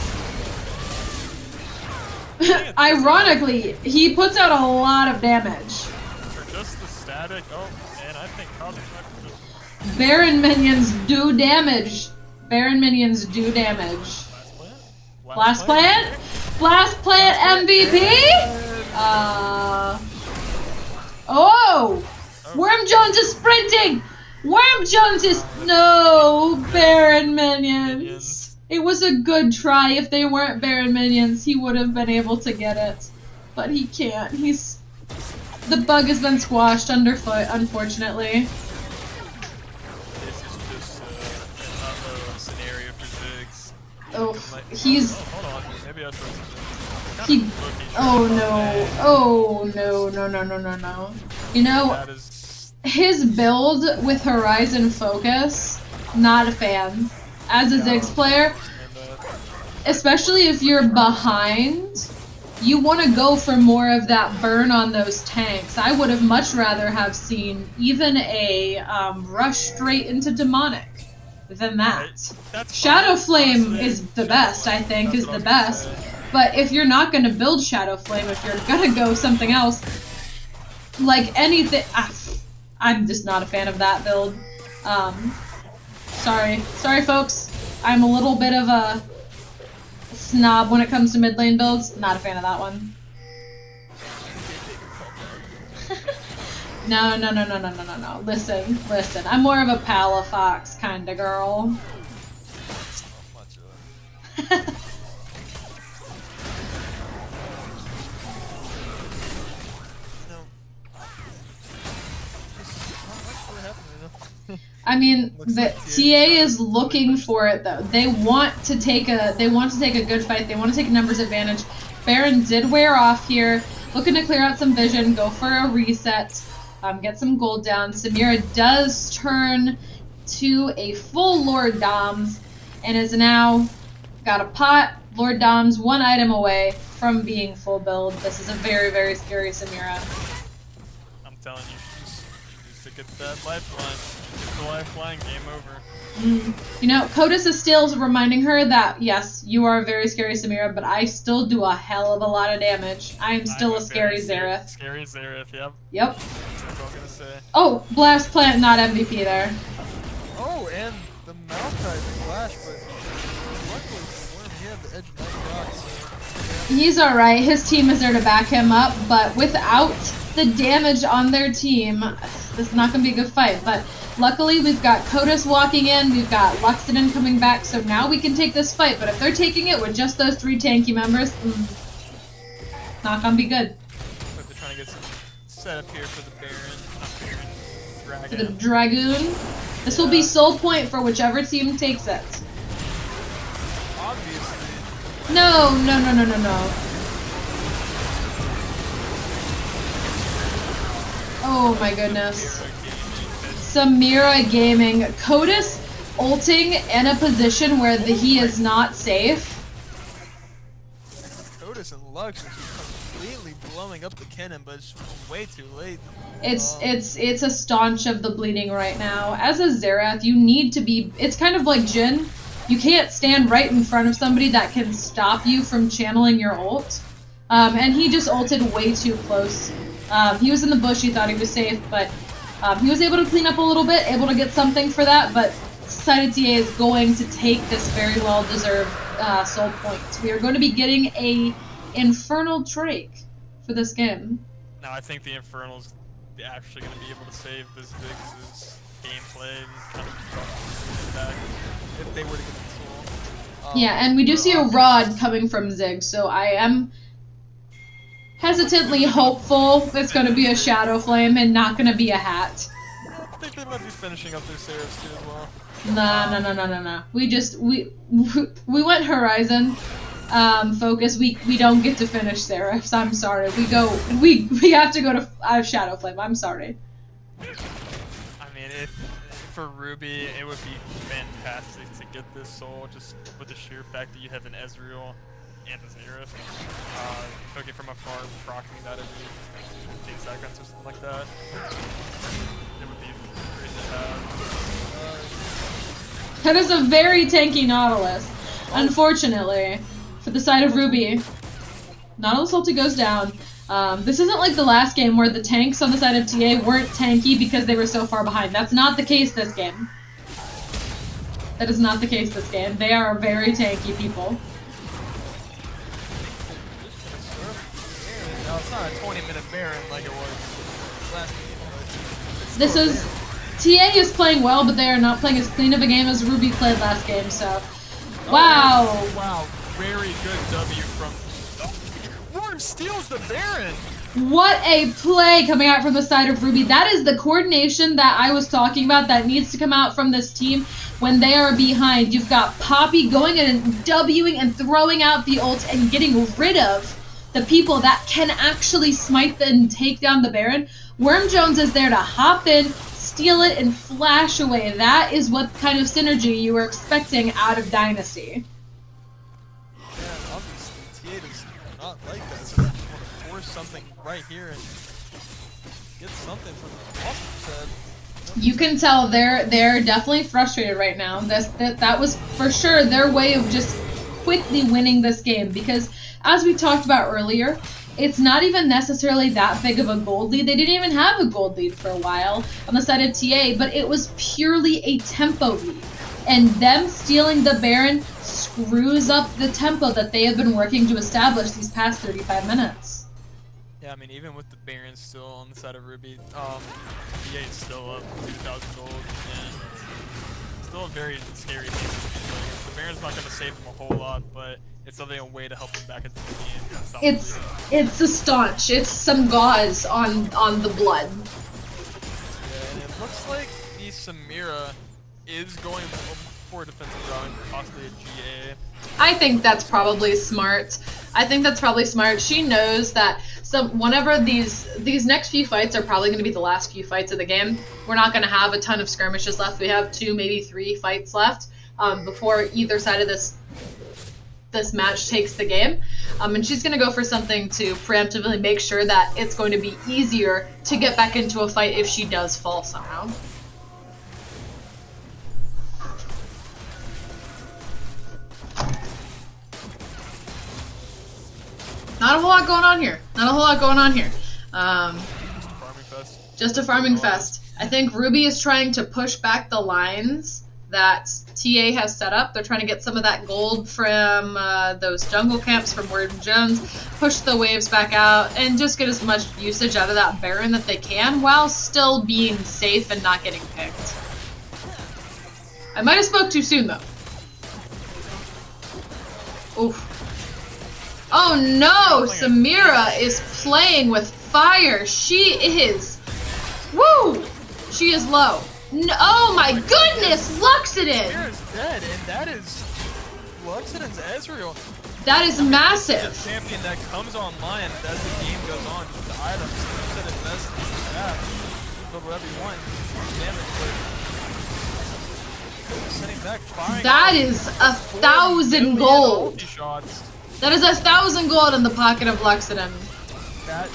Ironically, he puts out a lot of damage. For just the static, oh, and I think Cosmic's just... Baron minions do damage. Baron minions do damage. Blast plant? Blast plant MVP? Oh! Worm Jones is sprinting! Worm Jones is... No! Baron minions. It was a good try. If they weren't Baron minions, he would have been able to get it. But he can't. The bug has been squashed underfoot, unfortunately. This is just another scenario for Ziggs. Oh, he's... Hold on, maybe I'll try something. Oh no. No. You know, his build with Horizon Focus, not a fan. As a Ziggs player, especially if you're behind, you want to go for more of that burn on those tanks. I would have much rather have seen even a rush straight into Demonic. than that. That's Shadow fine. Flame Honestly, is the Shadow best, I Flame, think, that's is what the I was best. gonna say. But if you're not gonna build Shadow Flame, if you're gonna go something else, like anything, I'm just not a fan of that build. Sorry folks, I'm a little bit of a snob when it comes to mid lane builds. Not a fan of that one. No. Listen. I'm more of a Palafox kind of girl. I mean, the TA is looking for it though. They want to take a good fight. They want to take a numbers advantage. Baron did wear off here, looking to clear out some vision, go for a reset, get some gold down. Samira does turn to a full Lord Doms and is now got a pot. Lord Doms 1 item away from being full build. This is a very, very scary Samira. I'm telling you, just to get that lifeline. Get the lifeline, game over. You know, Codis is still reminding her that, yes, you are a very scary Samira, but I still do a hell of a lot of damage. I am still a scary Xerath. Scary Xerath, yep. Yep. That's what I was gonna say. Oh, Blast Plant, not MVP there. Oh, and the Maokai flash, but luckily for him, he had the edge of that rock, so... He's alright. His team is there to back him up, but without the damage on their team, this is not going to be a good fight. But luckily, we've got Codis walking in, we've got Luxodon coming back, so now we can take this fight. But if they're taking it with just those 3 tanky members, not going to be good. But they're trying to get some setup here for the Baron, not Baron, For Dragon. the Dragoon, this will be soul point for whichever team takes it. Obviously. No. Oh my goodness. Samira Gaming. Codis ulting in a position where he is not safe. Codis and Lux are just completely blowing up the cannon, but it's way too late. It's a staunch of the bleeding right now. As a Xerath, you need to be. It's kind of like Jhin. You can't stand right in front of somebody that can stop you from channeling your ult. And he just ulted way too close. He was in the bush. He thought he was safe, but he was able to clean up a little bit, able to get something for that. But Society TA is going to take this very well-deserved soul point. We are going to be getting a Infernal Drake for this game. Now I think the Infernal's actually going to be able to save this Ziggs' gameplay and kind of back if they were to get the soul. Yeah, and we do see a rod coming from Ziggs, so I am hesitantly hopeful it's going to be a Shadow Flame and not going to be a hat. I think they might be finishing up their Seraphs too as well. No. We went Horizon focus. We don't get to finish Seraphs. I'm sorry. We have to go to Shadow Flame. I'm sorry. I mean, if for Ruby, it would be fantastic to get this soul just with the sheer fact that you have an Ezreal and a Xerath. Cooking from afar, proccing that every 15 seconds or something like that. It would be great to have. That is a very tanky Nautilus. Unfortunately, for the side of Ruby, Nautilus ulti goes down. This isn't like the last game where the tanks on the side of TA weren't tanky because they were so far behind. That's not the case this game. That is not the case this game. They are very tanky people. Now, it's not a 20-minute Baron like it was last game, but it's This still a is... Baron. TA is playing well, but they are not playing as clean of a game as Ruby played last game, so... Wow! Oh, wow, very good W from... Worm steals the Baron! What a play coming out from the side of Ruby. That is the coordination that I was talking about that needs to come out from this team when they are behind. You've got Poppy going in and Wing and throwing out the ult and getting rid of the people that can actually smite and take down the Baron. Worm Jones is there to hop in, steal it, and flash away. That is what kind of synergy you were expecting out of Dynasty. Yeah, obviously, TA does not like that, so they just want to force something right here and get something from the awesome side. You can tell they're definitely frustrated right now. That was for sure their way of just quickly winning this game, because as we talked about earlier, it's not even necessarily that big of a gold lead. They didn't even have a gold lead for a while on the side of TA, but it was purely a tempo lead. And them stealing the Baron screws up the tempo that they have been working to establish these past 35 minutes. Yeah, I mean, even with the Baron still on the side of Ruby, EA is still up 2,000 gold, and it's still a very scary game. The Baron's not going to save them a whole lot, but it's definitely a way to help them back into the game. It's a staunch. It's some gauze on the blood. Yeah, and it looks like the Samira is going for a defensive round, possibly a GA. I think that's probably smart. She knows that whenever these next few fights are probably going to be the last few fights of the game. We're not going to have a ton of skirmishes left. We have 2, maybe 3 fights left before either side of this match takes the game. And she's going to go for something to preemptively make sure that it's going to be easier to get back into a fight if she does fall somehow. Not a whole lot going on here. Just a farming fest. I think Ruby is trying to push back the lines that TA has set up. They're trying to get some of that gold from those jungle camps from Word and Jones, push the waves back out, and just get as much usage out of that Baron that they can while still being safe and not getting picked. I might have spoke too soon though. Oof. Oh no! Samira is playing with fire. She is. Woo! She is low. No, oh my goodness! Luxodon! Samira's dead, and that is Luxodon's Ezreal. That is massive. It's a champion that comes online as the game goes on. Just the items. You said invest in that. Build whatever you want. Damage, sending back, firing. That is 1,000 gold. That is 1,000 gold in the pocket of Luxodon. That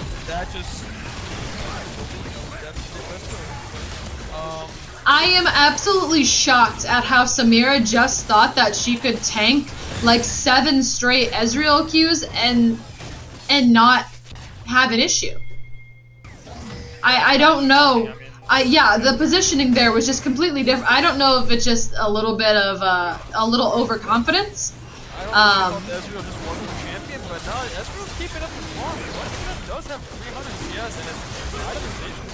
just. I am absolutely shocked at how Samira just thought that she could tank like 7 straight Ezreal Qs and not have an issue. I don't know. Yeah, the positioning there was just completely different. I don't know if it's just a little bit of a little overconfidence. I don't know if Ezreal just wasn't a champion, but no, Ezreal's keeping up the form. Luxodon does have 300 CS, and its itemization is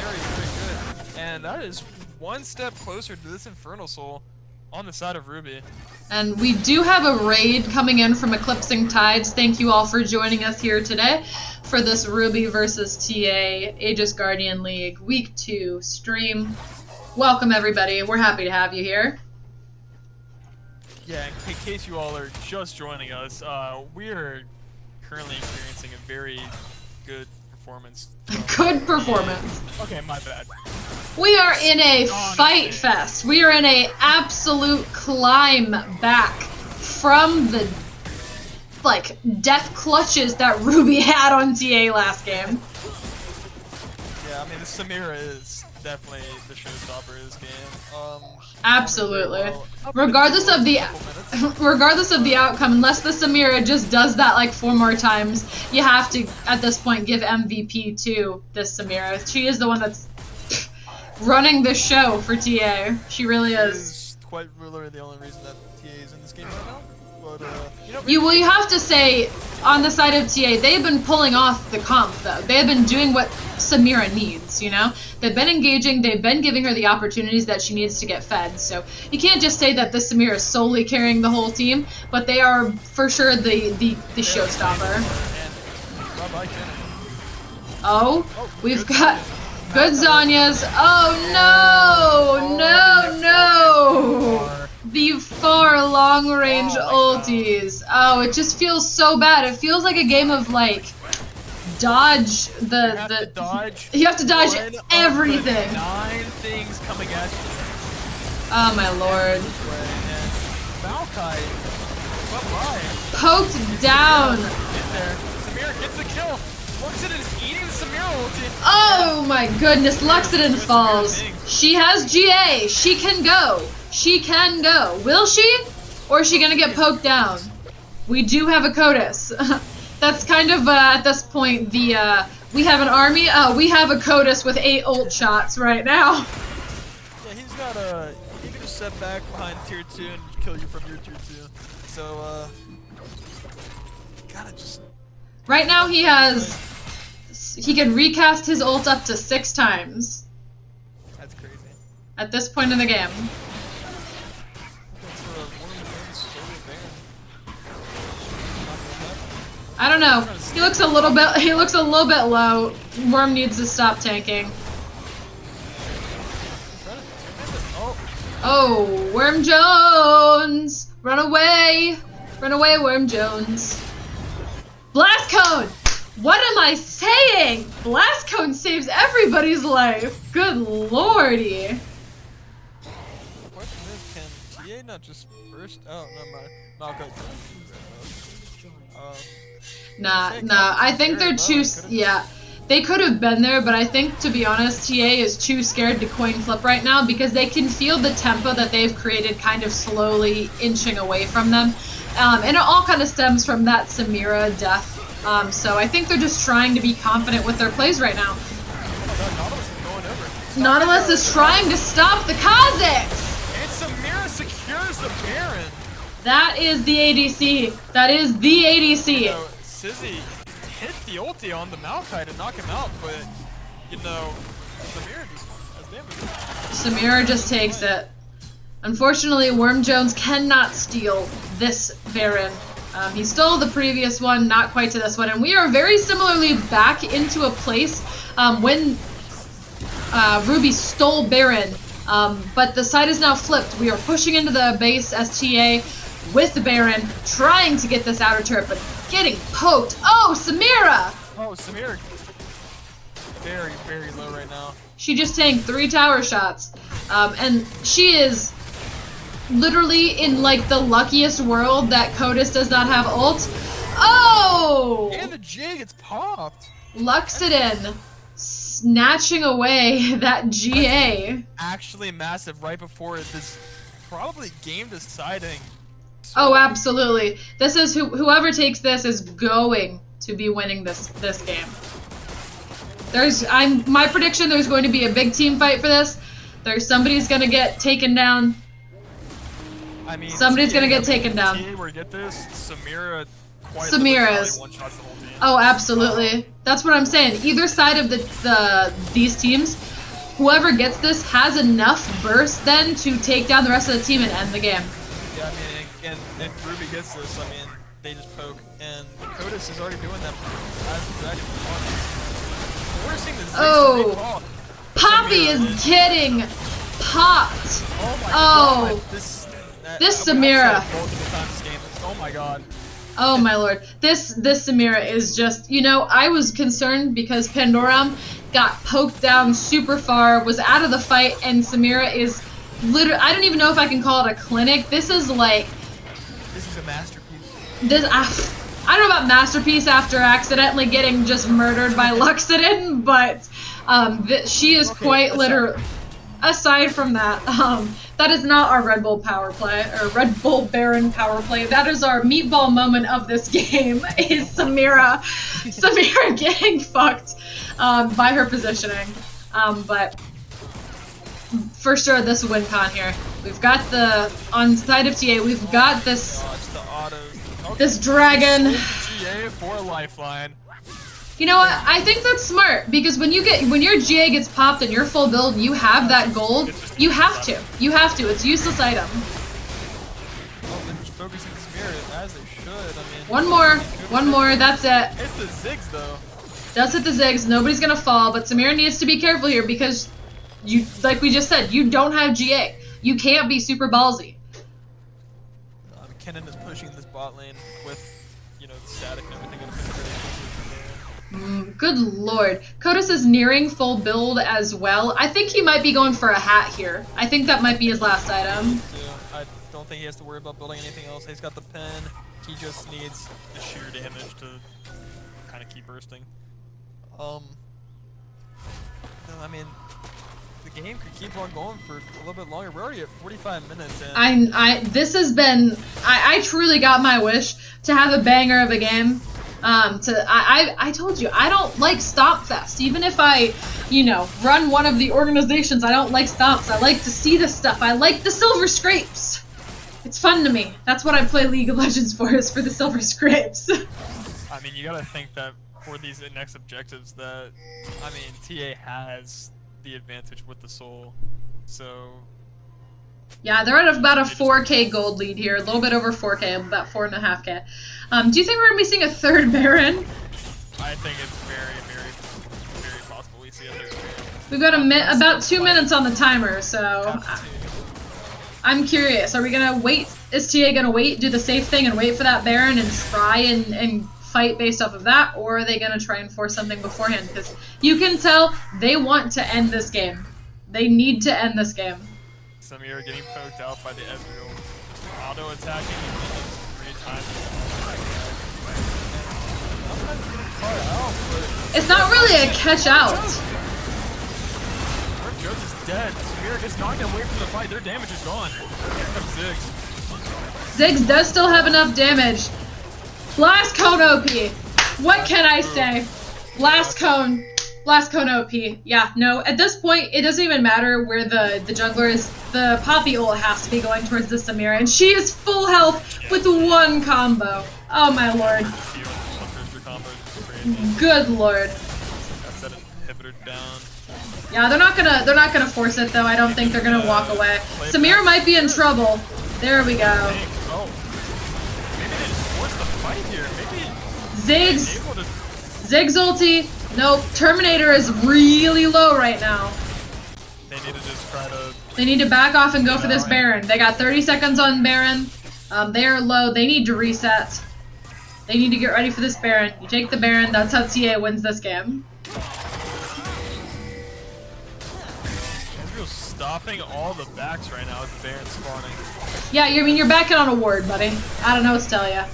very, very good. And that is one step closer to this Infernal Soul on the side of Ruby. And we do have a raid coming in from Eclipsing Tides. Thank you all for joining us here today for this Ruby versus TA Aegis Guardian League Week 2 stream. Welcome everybody. We're happy to have you here. Yeah, in case you all are just joining us, we are currently experiencing a very good performance. Good performance. Okay, my bad. We are in a fight fest. We are in a absolute climb back from the death clutches that Ruby had on TA last game. Yeah, I mean, the Samira is definitely the showstopper of this game. Absolutely. Regardless of the outcome, unless the Samira just does that like 4 more times, you have to at this point give MVP to this Samira. She is the one that's running the show for TA. She really is. Is quite literally the only reason that TA is in this game right now. But you have to say, on the side of TA, they've been pulling off the comp though. They have been doing what Samira needs, you know? They've been engaging, they've been giving her the opportunities that she needs to get fed. So you can't just say that this Samira is solely carrying the whole team, but they are for sure the showstopper. Oh, we've got good Zhonya's. Oh no! The far long-range ultis. Oh, it just feels so bad. It feels like a game of like dodge you have to dodge. You have to dodge everything. 9 things coming at you. Oh my lord. Maokai, bye-bye. Poked down. Get there. Samira gets the kill. Luxiden is eating the Samira ulti. Oh my goodness, Luxiden falls. She has GA. She can go. She can go. Will she? Or is she gonna get poked down? We do have a CODIS. That's kind of, at this point, the, we have an army. We have a CODIS with 8 ult shots right now. Yeah, he's got a. He can just set back behind tier 2 and kill you from your tier 2. So, gotta just. Right now he has. He can recast his ult up to 6 times That's crazy. at this point in the game. I don't know. He looks a little bit. He looks a little bit low. Worm needs to stop tanking. Oh, Worm Jones! Run away! Run away, Worm Jones! Blast Cone! What am I saying? Blast Cone saves everybody's life. Good lordy. The question is, can TA not just burst? Oh, no, Malka. Nah. I think they're too. Yeah, they could have been there, but I think, to be honest, TA is too scared to coin flip right now because they can feel the tempo that they've created kind of slowly inching away from them, and it all kind of stems from that Samira death. So I think they're just trying to be confident with their plays right now. Nautilus is trying to stop the Kha'Zix! And Samira secures the Baron. That is the ADC. That is the ADC. You know, Sizzy hit the ulti on the Maokai to knock him out, but, you know, Samira just has damage. Samira just takes it. Unfortunately, Worm Jones cannot steal this Baron. He stole the previous one, not quite to this one, and we are very similarly back into a place when Ruby stole Baron, but the side is now flipped. We are pushing into the base as TA with the Baron, trying to get this outer turret, but getting poked. Oh, Samira! Oh, Samira, very, very low right now. She just tanked 3 tower shots, and she is literally in like the luckiest world that CODIS does not have ult. Oh! And the J gets popped. Luxiden snatching away that GA. Actually massive right before this probably game deciding. Oh, absolutely. This is whoever takes this is going to be winning this game. My prediction, there's going to be a big team fight for this. Somebody's gonna get taken down. I mean, somebody's gonna get taken down. Where to get this, Samira quite Samira's. one-shots the whole team. Oh, absolutely. That's what I'm saying. Either side of these teams, whoever gets this has enough burst then to take down the rest of the team and end the game. Yeah, I mean, and if Ruby gets this, I mean, they just poke, and CODIS is already doing that as the Dragon is on. We're seeing the Ziggs Oh, call. Poppy Samira is getting popped. Oh my Oh. god. This Samira. multiple times this game. Oh my god. Oh my lord. This Samira is just, you know, I was concerned because Pandoram got poked down super far, was out of the fight, and Samira is literally, I don't even know if I can call it a clinic. This is like, This is a masterpiece. I don't know about masterpiece after accidentally getting just murdered by Luxiden, but she is quite literally. Aside from that, that is not our Red Bull power play, or Red Bull Baron power play. That is our meatball moment of this game, is Samira getting fucked by her positioning. But for sure, this win con here. We've got on side of TA, we've got this, this dragon. GA for a lifeline. You know what? I think that's smart because when your GA gets popped and you're full build, you have that gold. You have to. It's a useless item. Oh, they're just focusing Spirit as they should. I mean, One more. That's it. It's the Ziggs though. Does hit the Ziggs. Nobody's gonna fall, but Samira needs to be careful here because you, like we just said, you don't have GA. You can't be super ballsy. Kennen is pushing this bot lane with, you know, the static and everything. Good lord. CODIS is nearing full build as well. I think he might be going for a hat here. I think that might be his last item. I don't think he has to worry about building anything else. He's got the pen. He just needs the sheer damage to kind of keep bursting. I mean, the game could keep on going for a little bit longer. We're already at 45 minutes in. This has been, I truly got my wish to have a banger of a game. I told you, I don't like Stomp Fest. Even if I, you know, run one of the organizations, I don't like Stomps. I like to see the stuff. I like the silver scrapes. It's fun to me. That's what I play League of Legends for, is for the silver scrapes. I mean, you gotta think that for these next objectives that, I mean, TA has the advantage with the soul, so... Yeah, they're at about a 4K gold lead here, a little bit over 4K, about 4.5K. Do you think we're gonna be seeing a third Baron? I think it's very, very, very possible we see a third Baron. We've got about 2 minutes on the timer, so I'm curious. Are we gonna wait? Is TA gonna wait, do the safe thing, and wait for that Baron and try and fight based off of that, or are they gonna try and force something beforehand? Because you can tell they want to end this game. They need to end this game. Samira getting poked out by the Ezreal, auto-attacking 3 times. It's not really a catch out. Jones is dead. Samira gets knocked away from the fight. Their damage is gone. Here comes Ziggs. Ziggs does still have enough damage. Blast Cone OP. What can I say? Blast Cone. Blast Cone OP. Yeah, no, at this point, it doesn't even matter where the jungler is. The Poppy ult has to be going towards the Samira, and she is full health with 1 combo. Oh my lord. Good lord. That's that inhibitor down. Yeah, they're not gonna force it though. I don't think they're gonna walk away. Samira might be in trouble. There we go. Oh. Maybe they just forced the fight here. Maybe Ziggs. Ziggs ulti. Nope. Terminator is really low right now. They need to just try to... They need to back off and go for this Baron. They got 30 seconds on Baron. They are low. They need to reset. They need to get ready for this Baron. You take the Baron. That's how TA wins this game. Ezreal's stopping all the backs right now as the Baron's spawning. Yeah, I mean, you're backing on a ward, buddy. I don't know what to tell you.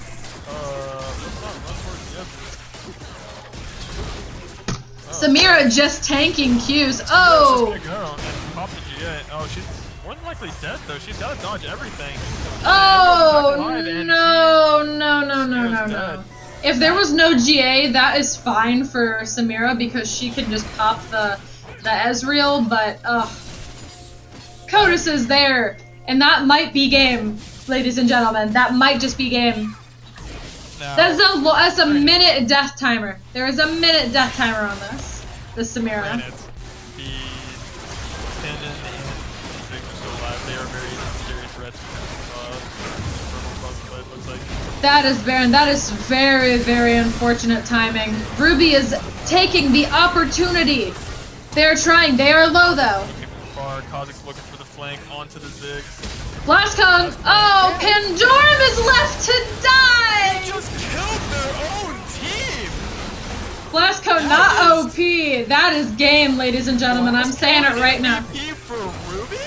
Samira just tanking Qs. Oh! Oh, she's more than likely dead though. She's got to dodge everything. Oh no. If there was no GA, that is fine for Samira because she can just pop the Ezreal, but Kodos is there, and that might be game, ladies and gentlemen. That might just be game. No. That's a minute death timer. There is a minute death timer on this. The Samira. Granted, the Tendon and Ziggs are still alive. They are very serious threats. It looks like. That is Baron. That is very, very unfortunate timing. Ruby is taking the opportunity. They're trying. They are low though. Far. Kha'Zix's looking for the flank onto the Ziggs. Blast Cone. Oh, Pandorum is left to die. They just killed their own team. Blast Cone not OP. That is game, ladies and gentlemen. I'm saying it right now. MVP for Ruby?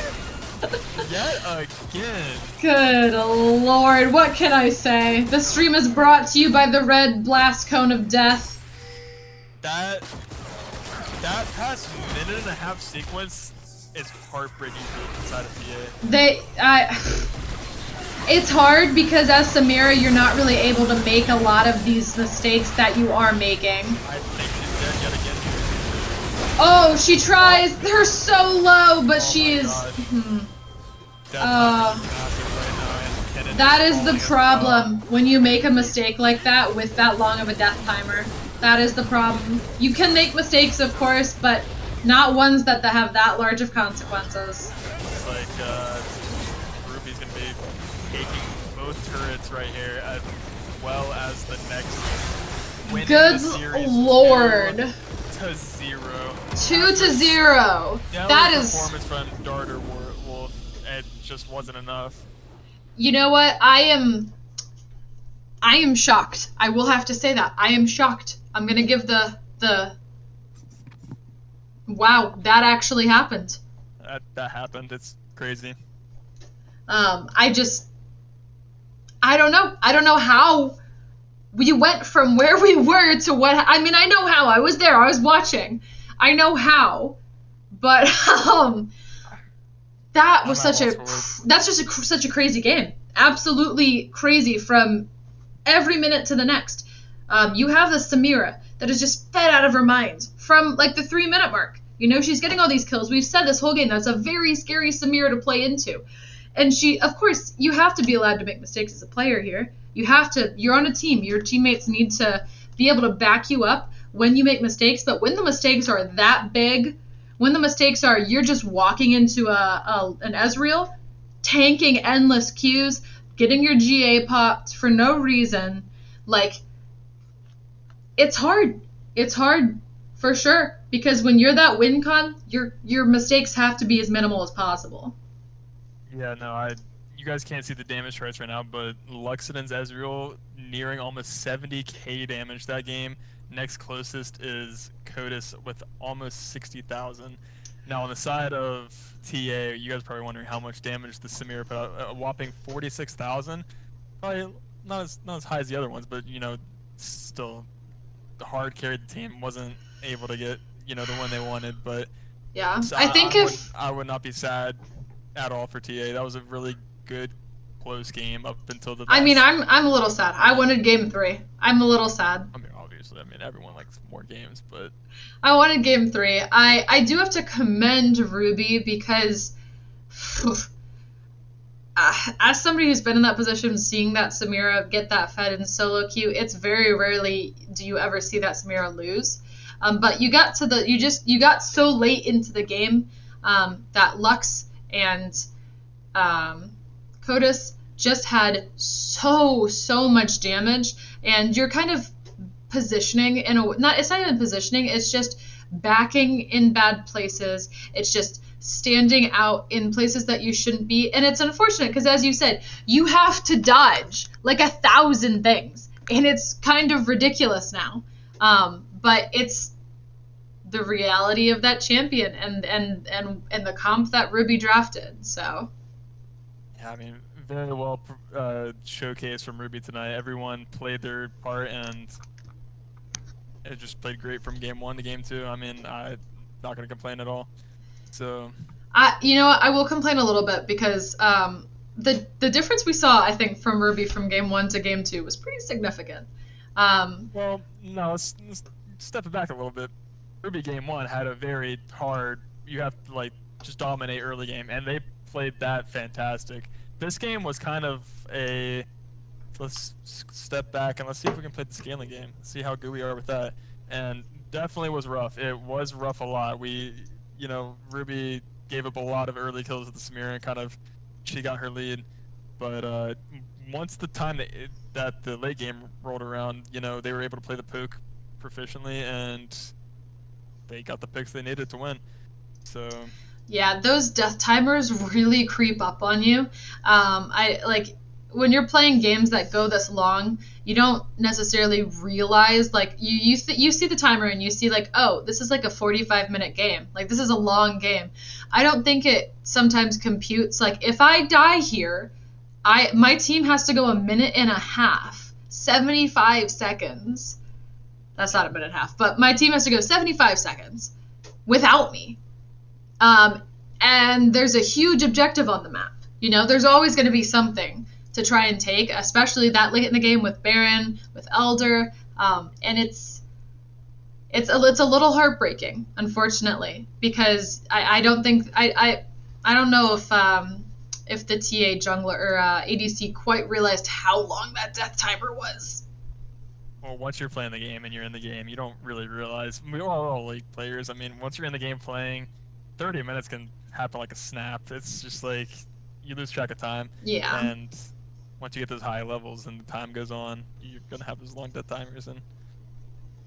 Yet again. Good lord. What can I say? The stream is brought to you by the red Blast Cone of death. That past minute and a half sequence is heartbreaking for the side of TA. It's hard because as Samira, you're not really able to make a lot of these mistakes that you are making. I think she's dead yet again. Oh, she tries. They're so low, but she is. That is the problem when you make a mistake like that with that long of a death timer. That is the problem. You can make mistakes, of course, but not ones that have that large of consequences. It's like Ruby's gonna be taking both turrets right here, as well as the next winning Good the series lord. 2-0. 2-0. That is. Performance from Darter Wolf. It just wasn't enough. You know what? I am shocked. I will have to say that. I am shocked. I'm gonna give the wow, that actually happened. That happened. It's crazy. I don't know. I don't know how we went from where we were to what. I mean, I know how. I was there. I was watching. I know how. But that was such a crazy game. Absolutely crazy from every minute to the next. You have the Samira that is just fed out of her mind from like the 3-minute mark. You know, she's getting all these kills. We've said this whole game that's a very scary Samira to play into. And she, of course, you have to be allowed to make mistakes as a player here. You have to, you're on a team. Your teammates need to be able to back you up when you make mistakes. But when the mistakes are that big, when the mistakes are you're just walking into an Ezreal, tanking endless Qs, getting your GA popped for no reason, like, it's hard. It's hard for sure. Because when you're that win con, your mistakes have to be as minimal as possible. Yeah, no, you guys can't see the damage charts right now, but Luxodon's Ezreal nearing almost 70k damage that game. Next closest is Codis with almost 60,000. Now on the side of TA, you guys are probably wondering how much damage the Samira put out. A whopping 46,000. Probably not as high as the other ones, but you know, still the hard carried the team, wasn't able to get, you know, the one they wanted. But yeah, so I think I would not be sad at all for TA. That was a really good close game up until the last. I mean, I'm a little sad. I wanted game 3. I'm a little sad. I mean, obviously, everyone likes more games, but I wanted game 3. I do have to commend Ruby because as somebody who's been in that position, seeing that Samira get that fed in solo queue, it's very rarely do you ever see that Samira lose. But you got so late into the game that Lux and Codis just had so much damage, and you're kind of positioning it's not even positioning, it's just backing in bad places. It's just standing out in places that you shouldn't be, and it's unfortunate because, as you said, you have to dodge like 1,000 things, and it's kind of ridiculous now. But it's the reality of that champion and the comp that Ruby drafted. So yeah, I mean, very well showcased from Ruby tonight. Everyone played their part, and it just played great from game 1 to game 2. I mean, I'm not going to complain at all. So, you know what? I will complain a little bit because the difference we saw, I think, from Ruby from game 1 to game 2 was pretty significant. Well, no, let's step it back a little bit. Ruby game 1 had a very hard, you have to like just dominate early game, and they played that fantastic. This game was kind of a, let's step back and let's see if we can play the scaling game, see how good we are with that. And definitely was rough. It was rough a lot. You know, Ruby gave up a lot of early kills with the Samira, and kind of she got her lead. But once the time that the late game rolled around, you know, they were able to play the poke proficiently, and they got the picks they needed to win. So yeah, those death timers really creep up on you. I like when you're playing games that go this long, you don't necessarily realize, like, you see the timer and you see, like, oh, this is like a 45-minute game. Like, this is a long game. I don't think it sometimes computes. Like, if I die here, my team has to go a minute and a half, 75 seconds. That's not a minute and a half, but my team has to go 75 seconds without me. And there's a huge objective on the map. You know, there's always going to be something to try and take, especially that late in the game with Baron, with Elder, and it's a little heartbreaking, unfortunately, because I don't know if the TA jungler or ADC quite realized how long that death timer was. Well, once you're playing the game and you're in the game, you don't really realize. We're all league players. I mean, once you're in the game playing, 30 minutes can happen like a snap. It's just like you lose track of time. Yeah. And once you get those high levels and the time goes on, you're gonna have those long death timers, and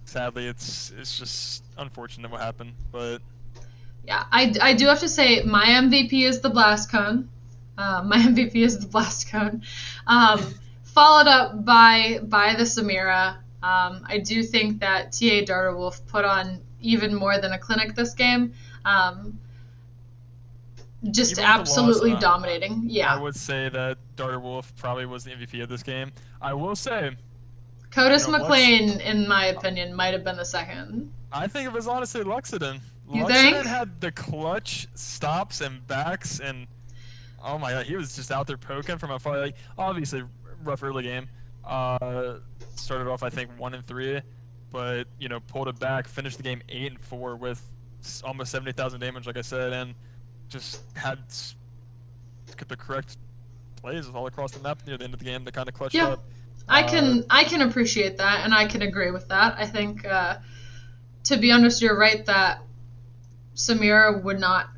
sadly, it's just unfortunate what happened. But yeah, I do have to say my MVP is the Blast Cone. Followed up by the Samira. I do think that TA Darterwolf put on even more than a clinic this game. Just even with absolutely the loss, dominating. Yeah. I would say that Darterwolf probably was the MVP of this game. I will say, Codis You know, Lux- McLean, in my opinion, might have been the second. I think it was honestly Luxodon. You Luxodon think? had the clutch stops and backs, and oh my god, he was just out there poking from afar. Like, obviously, rough early game. Started off, I think, 1-3, but you know, pulled it back, finished the game 8-4 with almost 70,000 damage, like I said, and just had the correct plays all across the map near the end of the game that kind of clutched Yeah. up. I can appreciate that, and I can agree with that. I think, to be honest, you're right that Samira would not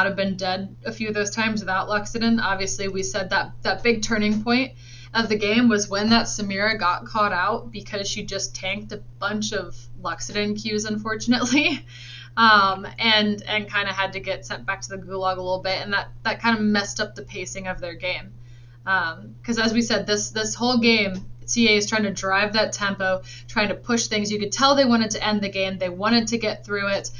have been dead a few of those times without Luxodon. Obviously, we said that big turning point of the game was when that Samira got caught out because she just tanked a bunch of Luxodon Qs, unfortunately, and kind of had to get sent back to the gulag a little bit, and that kind of messed up the pacing of their game. Because as we said, this whole game, CA is trying to drive that tempo, trying to push things. You could tell they wanted to end the game. They wanted to get through it.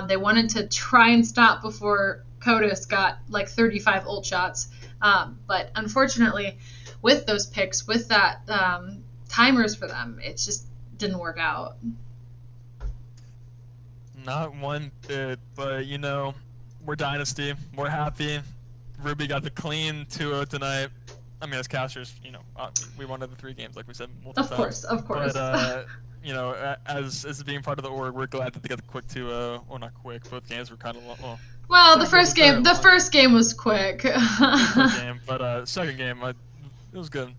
They wanted to try and stop before Codis got like 35 ult shots. But unfortunately, with those picks, with that timers for them, it just didn't work out. Not one bit, but you know, we're Dynasty. We're happy. Ruby got the clean 2-0 tonight. I mean, as casters, you know, we wanted the 3 games, like we said multiple times. Of course. But, you know, as being part of the org, we're glad that they got the quick 2-0. Well, not quick. Both games were kind of long. Well, the first game was quick. Game, but second game, it was good.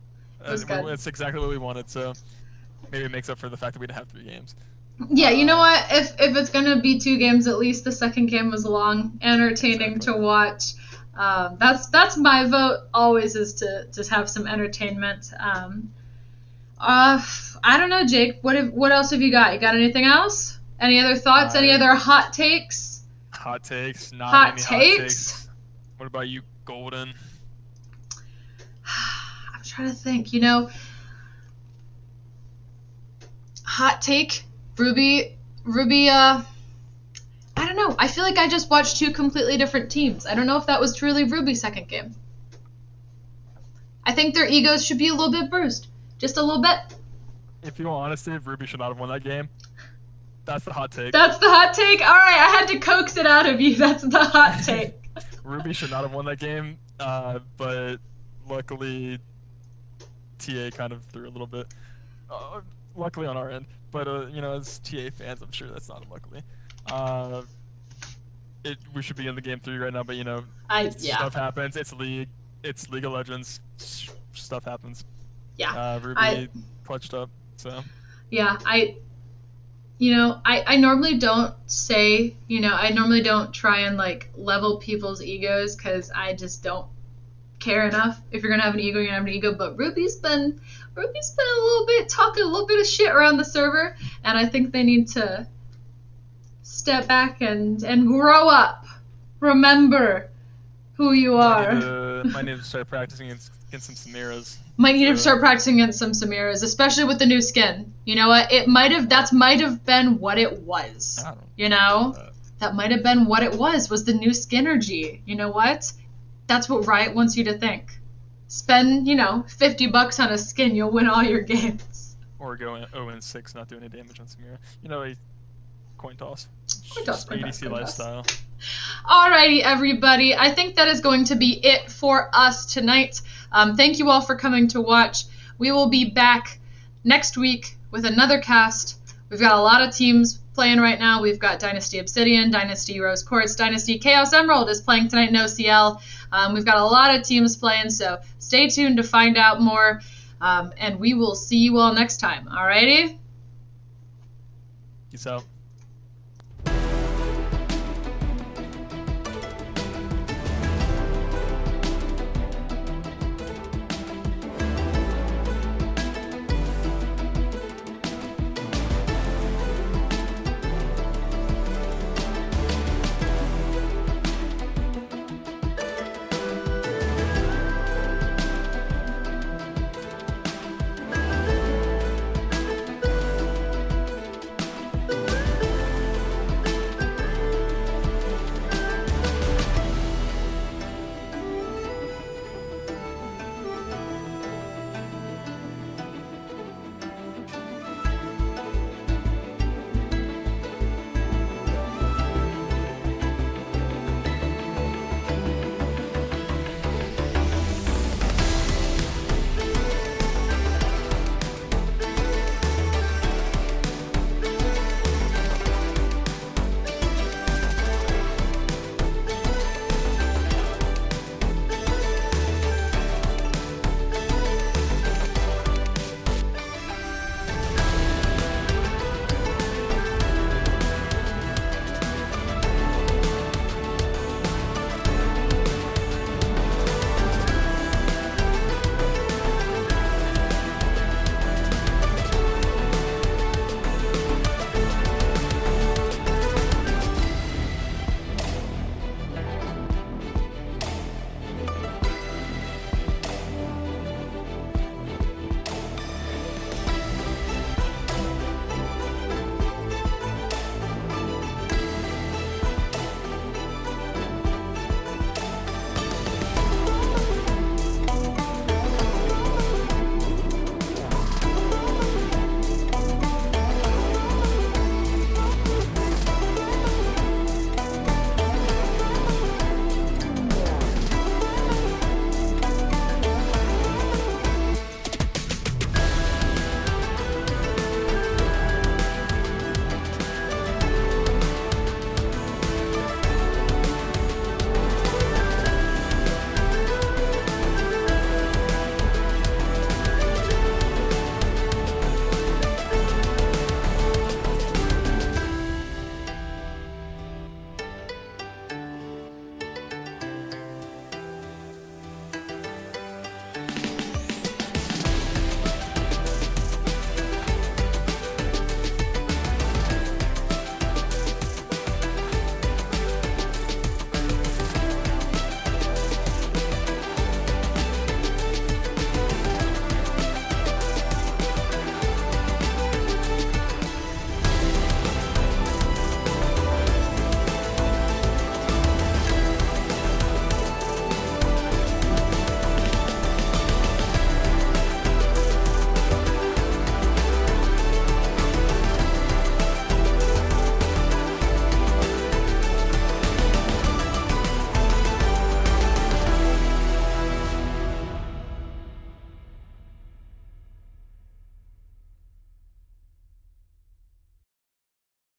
It was good. It's exactly what we wanted, so maybe it makes up for the fact that we didn't have 3 games. Yeah, you know what? If it's gonna be 2 games, at least the second game was long, entertaining to watch. That's my vote. Always is to just have some entertainment. I don't know, Jake. What else have you got? You got anything else? Any other thoughts? Any other hot takes? Hot takes. Not Hot any takes? hot takes. What about you, Golden? I'm trying to think. You know, hot take. Ruby. I don't know. I feel like I just watched 2 completely different teams. I don't know if that was truly Ruby's second game. I think their egos should be a little bit bruised. Just a little bit. If you want honesty, Ruby should not have won that game. That's the hot take. That's the hot take? Alright, I had to coax it out of you. That's the hot take. Ruby should not have won that game, but luckily TA kind of threw a little bit. Luckily on our end. But, you know, as TA fans, I'm sure that's not luckily. We should be in the game 3 right now, but you know, stuff happens. It's League of Legends. Stuff happens. Yeah. Ruby clutched up, so. Yeah, I normally don't say, I normally don't try and like level people's egos because I just don't care enough. If you're gonna have an ego, you're gonna have an ego. But Ruby's been a little bit talking a little bit of shit around the server, and I think they need to step back and grow up. Remember who you are. Might need to start practicing against some Samiras. Might need to start practicing against some Samiras, especially with the new skin. You know what? That might have been what it was. You know? That might have been what it was the new Skinnergy. You know what? That's what Riot wants you to think. Spend, $50 on a skin, you'll win all your games. Or go 0-6, not do any damage on Samira. You know, a coin toss. ADC lifestyle. Alrighty, everybody. I think that is going to be it for us tonight. Thank you all for coming to watch. We will be back next week with another cast. We've got a lot of teams playing right now. We've got Dynasty Obsidian, Dynasty Rose Quartz, Dynasty Chaos Emerald is playing tonight in OCL. We've got a lot of teams playing, so stay tuned to find out more. And we will see you all next time. Alrighty? Peace out.